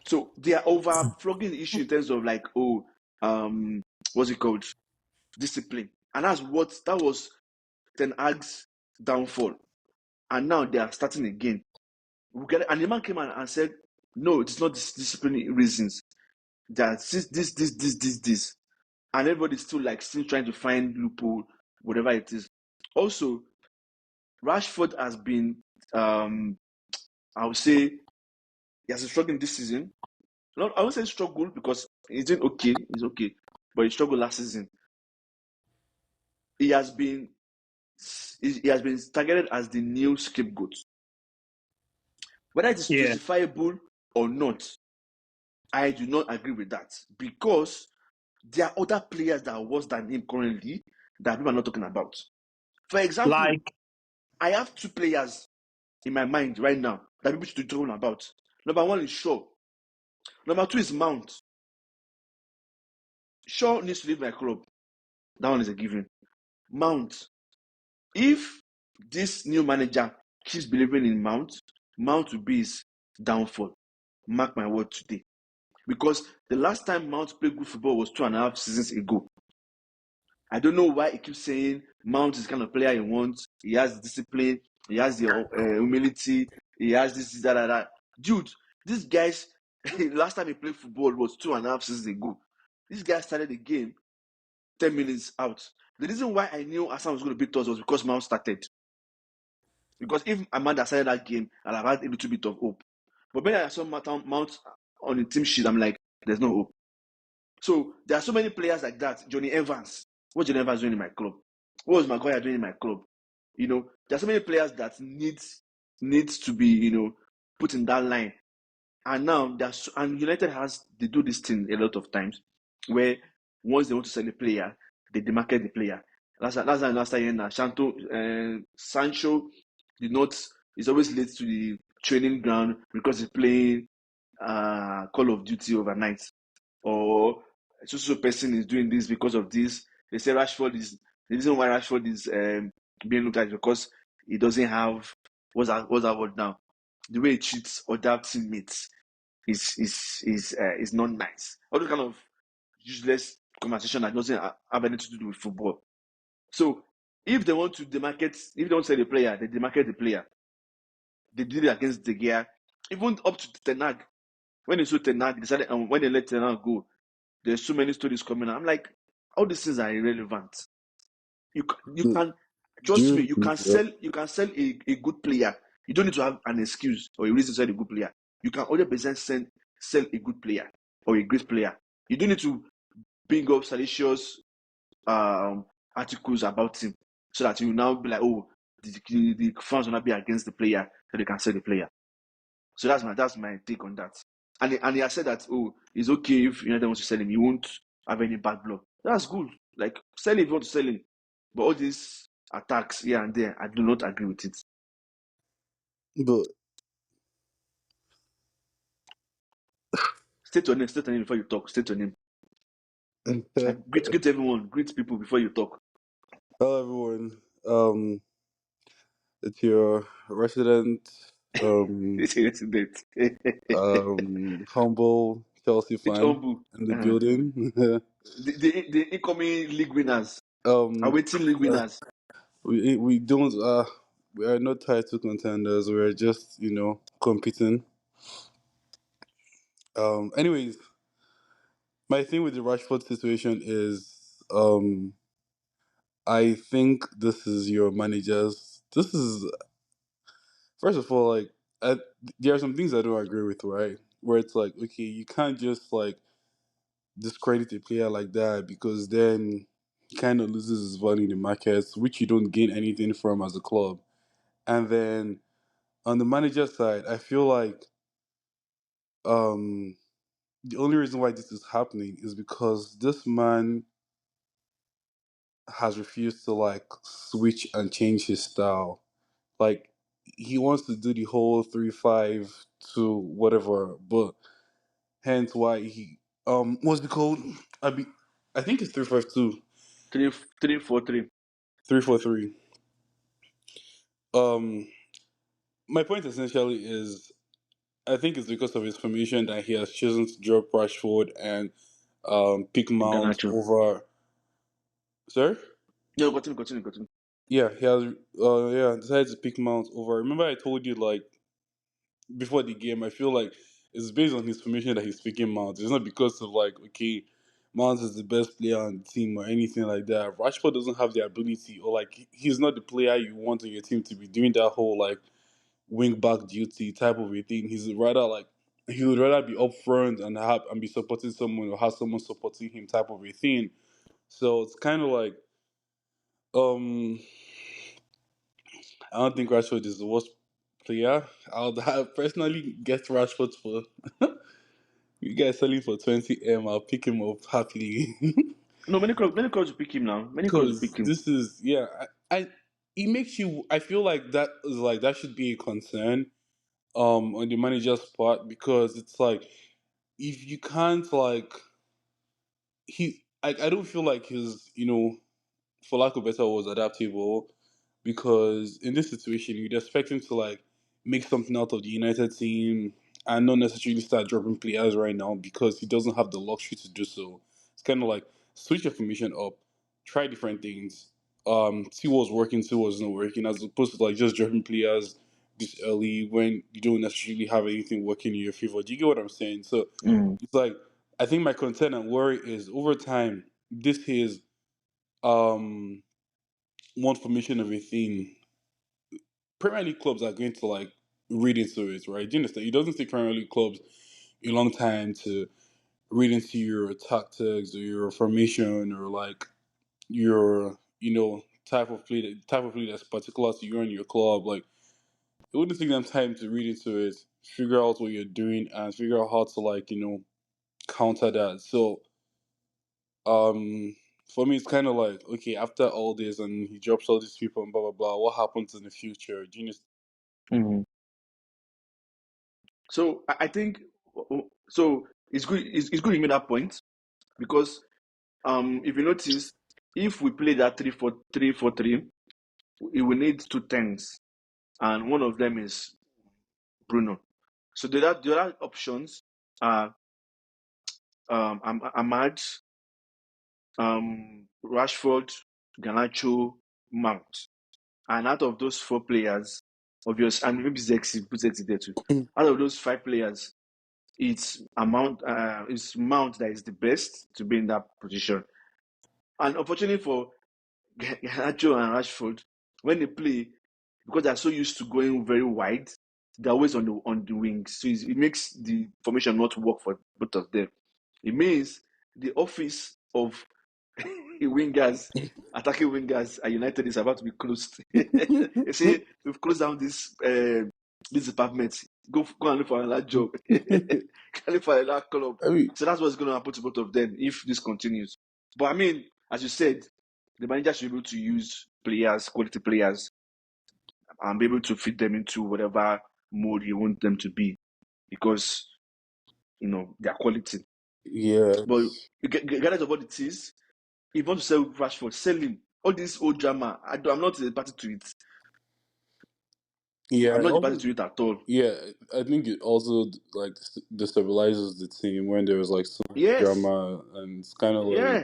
So they are overflogging the issue in terms of like, what's it called? Discipline. And that was Ten Hag's downfall. And now they are starting again. And the man came and said, no, it's not disciplinary reasons. That this. And everybody's still trying to find loophole, whatever it is. Also, Rashford has been, I would say, he has been struggling this season. Not, I won't say struggle because he's okay, but he struggled last season. He has been, he has been targeted as the new scapegoat. Whether it is Yeah. justifiable or not, I do not agree with that because there are other players that are worse than him currently that people are not talking about. For example, Like I have two players in my mind right now that people should be talking about. Number one is Shaw. Number two is Mount. Shaw needs to leave my club. That one is a given. Mount. If this new manager keeps believing in Mount, Mount will be his downfall. Mark my word today. Because the last time Mount played good football was 2.5 seasons ago. I don't know why he keeps saying Mount is the kind of player he wants. He has the discipline. He has the humility. He has this, that. Dude, these guys, last time he played football was 2.5 seasons ago. This guy started the game 10 minutes out. The reason why I knew Hassan was going to beat us was because Mount started. Because if Amanda started that game, I'd have had a little bit of hope. But when I saw Mount on the team sheet, I'm like, there's no hope. So there are so many players like that. Johnny Evans. What Johnny Evans doing in my club? What was Maguire doing in my club? There are so many players that needs to be, put in that line. And now and United they do this thing a lot of times where once they want to sell a player, they demarket the player. Last time Sancho did not is always late to the training ground because he's playing Call of Duty overnight. Or so person is doing this because of this. They say Rashford is the reason why Rashford is being looked at because he doesn't have what's that word now? The way he treats other teammates is not nice. All the kind of useless conversation that doesn't have anything to do with football. So if they want to sell the player, they demarket the player. They did it against De Gea, even up to Ten Hag. When they saw Ten Hag, decided when they let Ten Hag go, there's so many stories coming out. I'm like, all these things are irrelevant. You can trust me. You can sell a good player. You don't need to have an excuse or a reason to sell a good player. You can 100% sell a good player or a great player. You don't need to bring up salacious articles about him so that you now be like, oh, the fans will not be against the player, so they can sell the player. So that's my take on that. And he has said that, oh, it's okay if United wants to sell him, he won't have any bad blood. That's good. Like, sell him if you want to sell him. But all these attacks here and there, I do not agree with it. But State your name before you talk. State your name. And greet everyone. Greet people before you talk. hello everyone. It's your resident, It's a resident. humble Chelsea It's fan humble. in the building. The incoming league winners. um, Awaiting league winners. we don't we are not title contenders. We're just competing. Anyways, my thing with the Rashford situation is I think this is your manager's. This is first of all like I, there are some things I don't agree with, right? Where it's like, okay, you can't just like discredit a player like that because then he kind of loses his value in the markets, which you don't gain anything from as a club. And then on the manager side, I feel like um, the only reason why this is happening is because this man has refused to like switch and change his style. Like he wants to do the whole 3-5-2 whatever, but hence why he what's it called? I think it's 3-5-2, 3-4-3. 3-4-3. Um, my point essentially is I think it's because of his formation that he has chosen to drop Rashford and pick Mount Garnacho. over. Sorry? Yeah, continue. Yeah, he has decided to pick Mount over. Remember I told you like before the game, I feel like it's based on his formation that he's picking Mount. It's not because of like, okay, Mount is the best player on the team or anything like that. Rashford doesn't have the ability or like he's not the player you want on your team to be doing that whole like wing back duty type of a thing. He's rather like he would rather be up front and have and be supporting someone or have someone supporting him type of a thing. So it's kind of like um I don't think Rashford is the worst player. I would have personally get Rashford for you guys selling for 20M. I'll pick him up happily No, many clubs will pick him now. Many clubs will because pick him. this is yeah. I it makes you. I feel like that is like that should be a concern on the manager's part because it's like if you can't like I don't feel like his for lack of better words adaptable because in this situation you'd expect him to like make something out of the United team and not necessarily start dropping players right now because he doesn't have the luxury to do so. It's kind of like switch your formation up, try different things, see what's working, see what's not working, as opposed to like just dropping players this early when you don't necessarily have anything working in your favor. Do you get what I'm saying? So Mm. it's like I think my concern and worry is over time this is um one formation of a thing. Premier League clubs are going to like read into it, right? Do you understand? It doesn't take Premier League clubs a long time to read into your tactics or your formation or like your type of play that's particular to you and your club. Like it wouldn't take them time to read into it, figure out what you're doing, and figure out how to like counter that. So for me, it's kind of like okay, after all this and he drops all these people and blah blah blah. What happens in the future? Do you understand? Mm. So I think so. It's good. It's good you made that point because if you notice, if we play that 3-4-3, we will need two tens, and one of them is Bruno. So the other options are Ahmad, Rashford, Garnacho, Mount. And out of those four players, obvious, and maybe Zexi, put Zexi there too. Out of those five players, it's Mount that is the best to be in that position. And unfortunately for Garnacho and Rashford, when they play, because they're so used to going very wide, they're always on the wings. So it makes the formation not work for both of them. It means the office of wingers, attacking wingers at United is about to be closed. They say we've closed down this department. Go and look for another job. Go look for another club. I mean, So that's what's going to happen to both of them if this continues. But I mean, as you said, the manager should be able to use players, quality players, and be able to fit them into whatever mode you want them to be, because their quality. yeah, But regardless of what it is, if you want to sell Rashford, sell him. All this old drama, I'm not a party to it. yeah. I'm not a party Also, to it at all. yeah, I think it also like destabilizes the team when there's like so much Yes, drama, and it's kind of like, yeah.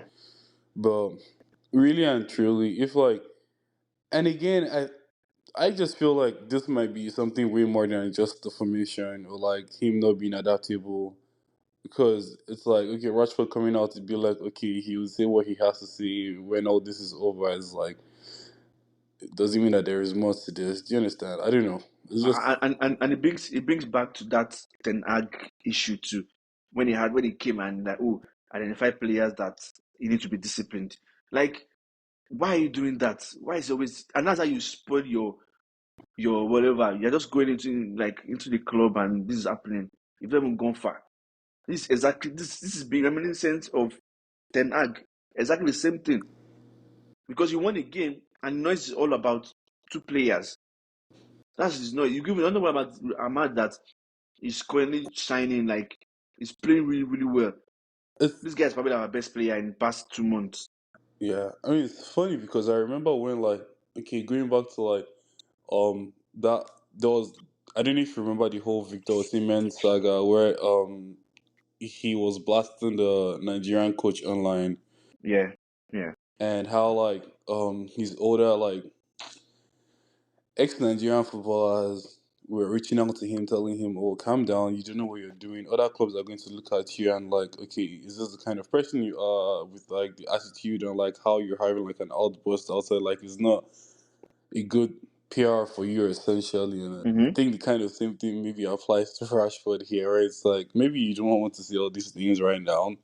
but really and truly, if like, and again, I just feel like this might be something way more than just the formation or like him not being adaptable. Because it's like, okay, Rashford coming out to be like, okay, he will say what he has to say when all this is over. It's like, it doesn't mean that there is more to this. Do you understand? I don't know. It's just, And it brings back to that Ten Hag issue too, when he came and like, oh, identify players that you need to be disciplined. Like, why are you doing that? Why is it always, and that's how you spoil your whatever. You're just going into the club and this is happening. You've not even gone far. This is being reminiscent of Ten Hag. Exactly the same thing. Because you won a game and noise is all about two players. That's his noise. You don't know what about Ahmad that is currently shining, like he's playing really, really well. it's, This guy is probably our best player in the past 2 months. yeah. I mean, it's funny because I remember when, like, okay, going back to, like, that, there was, I don't know if you remember the whole Victor Osimhen saga where, he was blasting the Nigerian coach online Yeah, yeah. and how, like, his older, like, ex-Nigerian footballers were reaching out to him, telling him, "Oh, calm down. You don't know what you're doing. Other clubs are going to look at you and like, okay, is this the kind of person you are with like the attitude and like how you're having like an outburst outside? Like, it's not a good PR for you essentially." And I Mm-hmm. think the kind of same thing maybe applies to Rashford here. Right? It's like maybe you don't want to see all these things right now.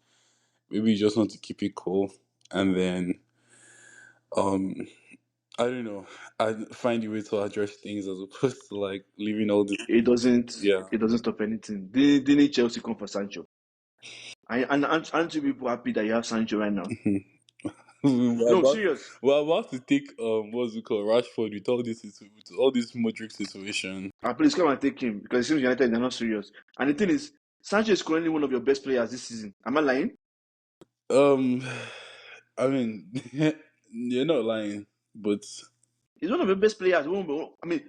Maybe you just want to keep it cool, and then um I don't know. I find a way to address things as opposed to like leaving all this. It doesn't Yeah. it doesn't stop anything. Didn't Chelsea come for Sancho? And aren't you people happy that you have Sancho right now? we're No, about serious. we're about to take what's it called, Rashford with all this with all this Modric situation. Please come and take him because it seems United they're not serious. And the thing is, Sancho is currently one of your best players this season. Am I lying? Um, I mean, you're not lying, but He's one of your best players. I mean, maybe,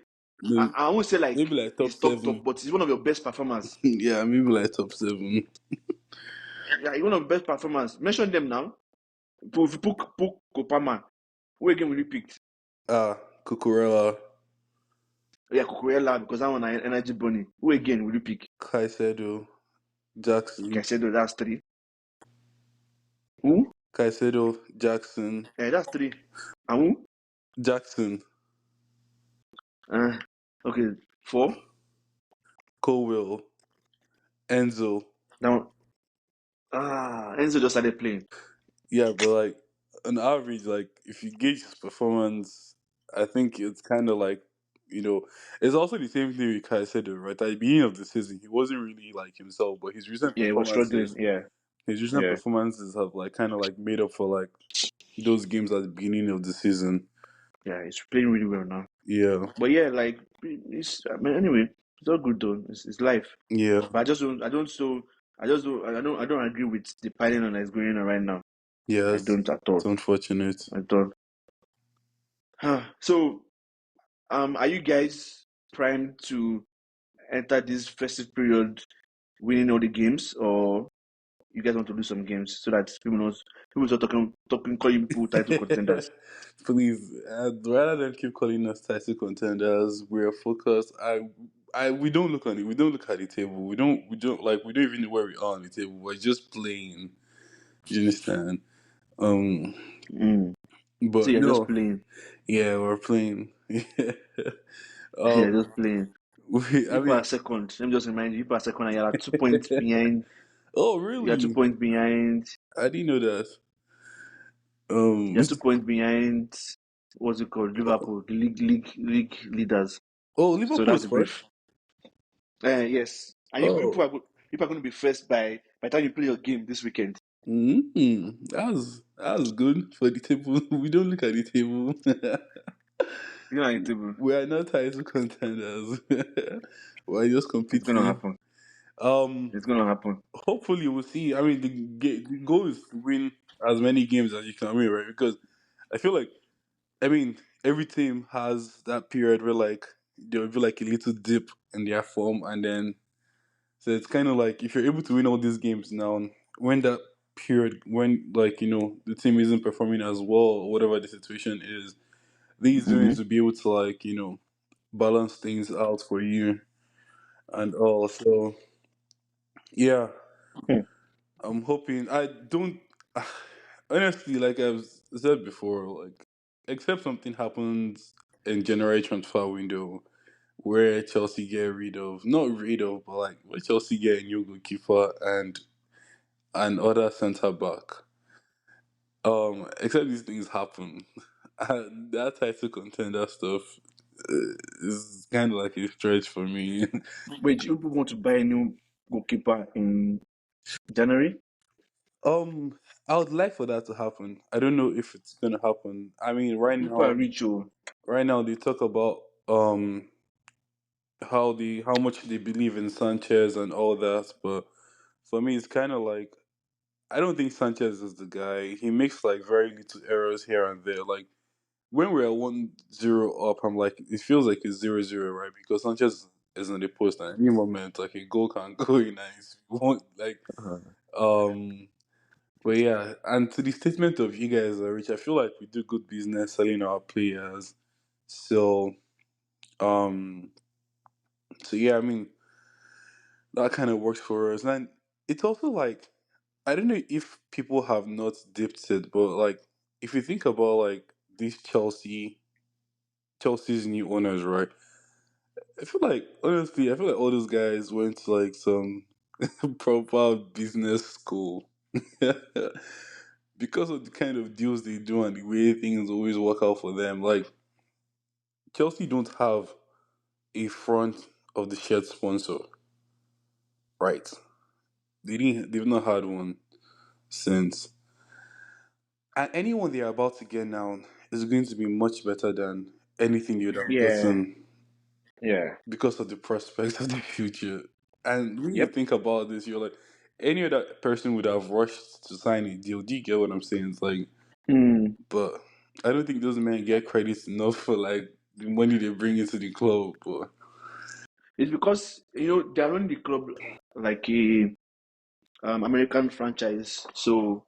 I won't say like maybe like top he's top seven. top, but he's one of your best performers. Yeah, maybe like top seven. Yeah, he's one of the best performers. Mention them now. If you put Kopama, who again will you pick? Cucurella, Yeah, Cucurella because that one energy bunny. Who again will you pick? Caicedo, Jackson, Caicedo, that's three. Who? Caicedo, Jackson, That's three. And who? Jackson, Uh, okay, four. Colwell, Enzo. That one. Enzo just started playing. Yeah, but like on average, like if you gauge his performance, I think it's kind of like, you know, it's also the same thing with Caicedo, right? At the beginning of the season, he wasn't really like himself, but Yeah, he was struggling. Yeah, his recent yeah, performances have like kind of like made up for like those games at the beginning of the season. yeah. He's playing really well now. Yeah, But yeah, like it's. I mean, anyway, it's all good though. It's life. yeah, But I just don't. I don't. So I just don't. I don't agree with the piling on that's going on right now. I yes. don't at all. It's unfortunate. I don't. So, are you guys primed to enter this festive period winning all the games, or you guys want to lose some games so that people start talking calling people title contenders? Please, rather than keep calling us title contenders, we're focused. We don't look on it. We don't look at the table. We don't even know where we are on the table. We're just playing. You understand? Um, Mm. So But you're just no, playing. yeah, we're playing. You're um, just playing. I People mean, are second. Let me just remind you, people are second and you're like 2 points behind. oh You're two really? points behind. I didn't know that. You're 2 points behind. What's it called? Liverpool, the league leaders. oh, So Liverpool that's is the first. brief. Yes, and Oh, people are going to be first by the time you play your game this weekend. that's good for the table. We don't look at the table. You're not in the table. We are not title contenders. We're just It's gonna competing. happen. Um, It's gonna happen. hopefully we'll see. I mean, the goal is to win as many games as you can win, right? Because I feel like, I mean, every team has that period where like there will be like a little dip in their form, and then so it's kind of like if you're able to win all these games now, when that period when like the team isn't performing as well or whatever the situation is, these Mm-hmm. wins will be able to like balance things out for you and all. So yeah, I'm hoping. I don't honestly, like I've said before, like except something happens in January transfer window where Chelsea get rid of, not rid of, but like where Chelsea get a new goalkeeper and other centre back. Except these things happen, that title contender stuff is kind of like a stretch for me. Wait, you people want to buy a new goalkeeper in January? Um, I would like for that to happen. I don't know if it's gonna happen. I mean, right People are now, rich, oh. they talk about how much they believe in Sanchez and all that, but for me, it's kind of like I don't think Sanchez is the guy. He makes like very little errors here and there. Like when we're 1-0 up, I'm like it feels like it's 0-0, right? Because Sanchez is in the post at any moment. Like a goal can go in, and it's won't like um. But yeah, and to the statement of you guys are rich, I feel like we do good business selling our players. So, um, so yeah, I mean that kind of works for us, and it's also like I don't know if people have not dipped it, but like if you think about like these Chelsea's new owners, right? I feel like all those guys went to like some proper business school. Because of the kind of deals they do and the way things always work out for them. Like Chelsea don't have a front of the shirt sponsor, right? They've not had one since. And anyone they're about to get now is going to be much better than anything you'd have Yeah, gotten yeah. because of the prospects of the future. And when you Yep. think about this, you're like, any other person would have rushed to sign a deal. Do you get what I'm saying? It's like, Hmm. but I don't think those men get credit enough for like the money they bring into the club. But It's because they're running the club like a American franchise. So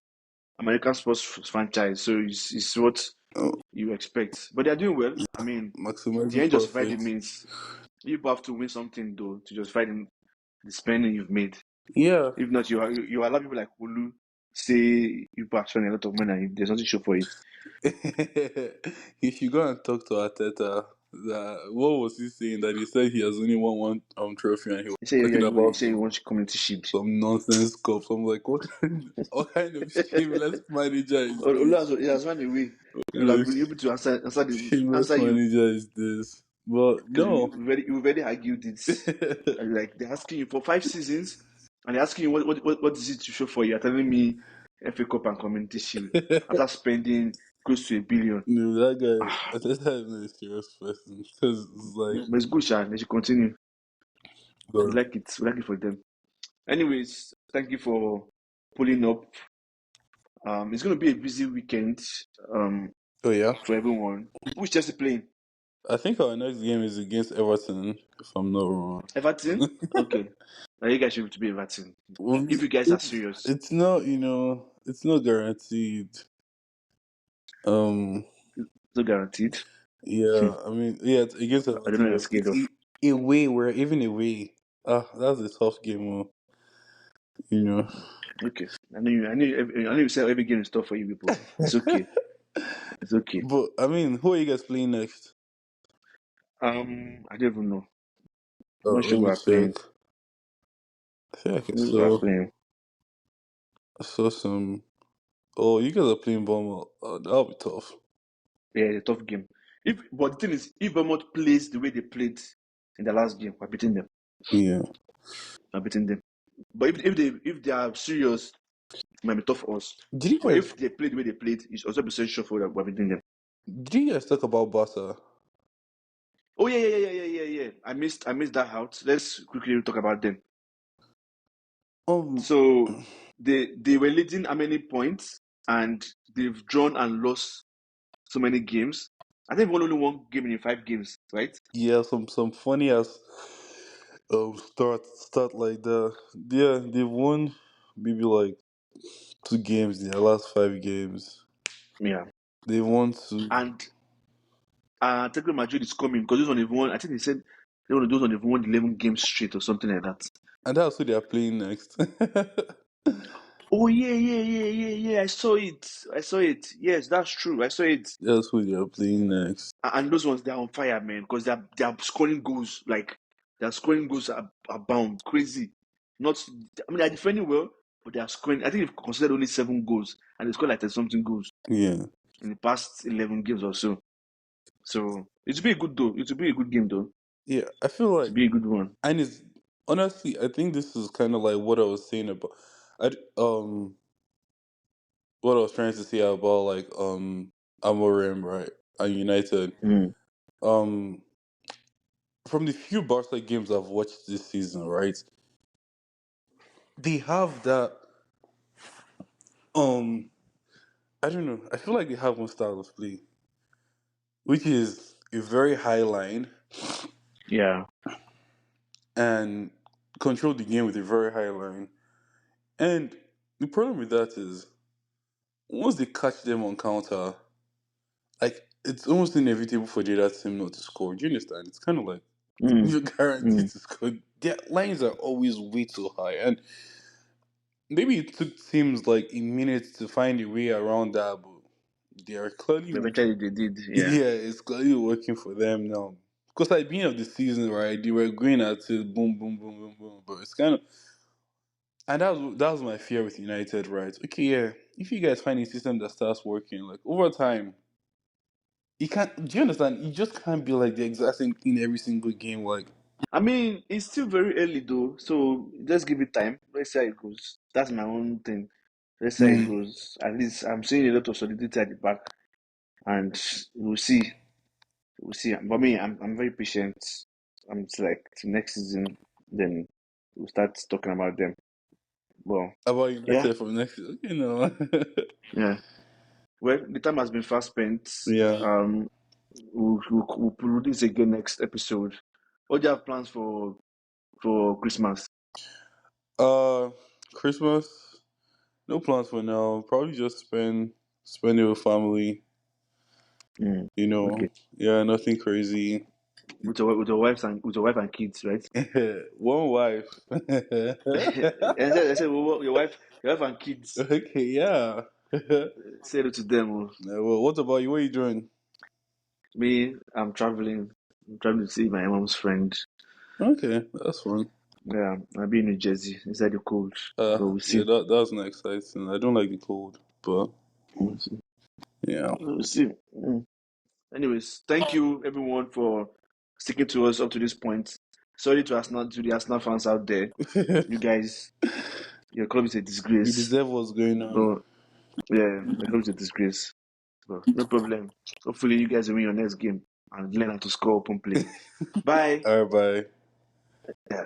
American sports franchise. So it's what oh, you expect. But they're doing well. I mean, they maximizing ain't justify the profits. means. You have to win something though to justify the spending you've made. Yeah. If not, you allow people like Hulu say you are spending a lot of money and there's nothing to show for it. If you go and talk to Arteta, what was he saying? That he said he has only won one trophy, and he was You say talking you about say you want community shield. some nonsense cups. I'm like, what kind of shameless manager is Olu this? has run away. What You kind have of been able to shameless answer you manager is this? But because no. we already argued it. And like they're asking you for 5 seasons and they're asking you what is it to show for you. You're telling me FA Cup and Community Shield after spending close to 1 billion. No, that Ah, guy, Arteta is not a serious person because it's like, but it's good, Sha. They should continue. We well, like it. We like it for them. Anyways, thank you for pulling up. It's going to be a busy weekend um, oh yeah. for everyone. Who's Chelsea playing? I think our next game is against Everton, if I'm not wrong. Everton? Okay. Now you guys should be Everton. Well, If you guys are serious, it's not, it's not guaranteed. Um, it's not guaranteed. yeah, I mean, yeah, it's against I don't know Everton. what you're scared of. Away, we're even away. Ah, that's a tough game, you know. Okay. I know you said every game is tough for you people. It's okay. It's okay. But I mean, who are you guys playing next? I don't even know. I'm not sure Let we me are playing. check. I think I Who we are saw playing. some. Oh, you guys are playing Bournemouth. That'll be tough. Yeah, it's a tough game. But the thing is, if Bournemouth plays the way they played in the last game, we're beating them. Yeah. We're beating them. But if they are serious, it might be tough for us. Did you But guys if they play the way they played, it's also be so sure for that we're beating them. talk about Barca? Oh yeah. I missed that out. Let's quickly talk about them. Um. So they were leading how many points, and they've drawn and lost so many games. I think we won only one game in 5 games, right? Yeah. Some funny ass start like that. Yeah, they've won maybe like 2 games in their last 5 games. Yeah. They won two. And Atletico Madrid is coming because those one they've won. I think they said those one they've won 11 games straight or something like that. And that's who they are playing next. Oh yeah. I saw it. Yes, that's true. I saw it. That's who they are playing next. And those ones they're on fire, man, because they're scoring goals like they're scoring goals are bound crazy. Not, I mean they're defending well, but they are scoring. I think they've considered only 7 goals, and they scored like 30 something goals Yeah. in the past 11 games or so. So it will be a good though. It will be a good game though. Yeah. I feel It like, will be a good one. and it's honestly, I think this is kind of like what I was saying about, I what I was trying to say about like Amorim, right, and United. Mm. Um, from the few Barca games I've watched this season, right, they have that I don't know. I feel like they have one style of play, which is a very high line Yeah. and control the game with a very high line. And the problem with that is once they catch them on counter, like it's almost inevitable for the other team not to score. Do you understand? It's kind of like Mm. you're guaranteed Mm. to score. Their lines are always way too high, and maybe it took teams like a minute to find a way around that, but they are clearly, Eventually they did. Yeah. yeah, it's clearly working for them now. Because at the beginning of the season, right, they were going at it, boom, boom, boom, boom, boom, but it's kind of, and that was my fear with United, right? Okay, yeah, if you guys find a system that starts working, like over time, you can't. Do you understand? You just can't be like the exact same thing every single game, like. I mean, it's still very early though, so let's give it time. Let's see how it goes. That's my own thing. Let's see how it Yeah. goes. At least I'm seeing a lot of solidity at the back, and we'll see. We'll see. But me, I'm very patient. I'm it's like next season, then we'll start talking about them. Well, About yeah, United from next season, you know. yeah. Well, the time has been fast spent. Yeah. Um, we'll do this again next episode. What do you have plans for Christmas? Uh, Christmas. No plans for now. Probably just spend it with family. Mm, You know. okay. Yeah, nothing crazy. With your wife and kids, right? One wife. I said, well, your wife and kids. Okay, yeah. Say hello to them. Oh. Well, what about you? What are you doing? Me, I'm traveling. I'm traveling to see my mom's friend. Okay, that's fun. Yeah, I'll be in New Jersey, inside the cold. But we'll Yeah, see. that's not exciting. I don't like the cold, but We'll see. yeah. We'll see. Mm. Anyways, thank you everyone for sticking to us up to this point. Sorry to the Arsenal fans out there. You guys, your club is a You disgrace. deserve what's going on. But yeah, your club is a disgrace. But no problem. Hopefully you guys will win your next game and learn how to score open play. Bye. All right, bye. Yeah.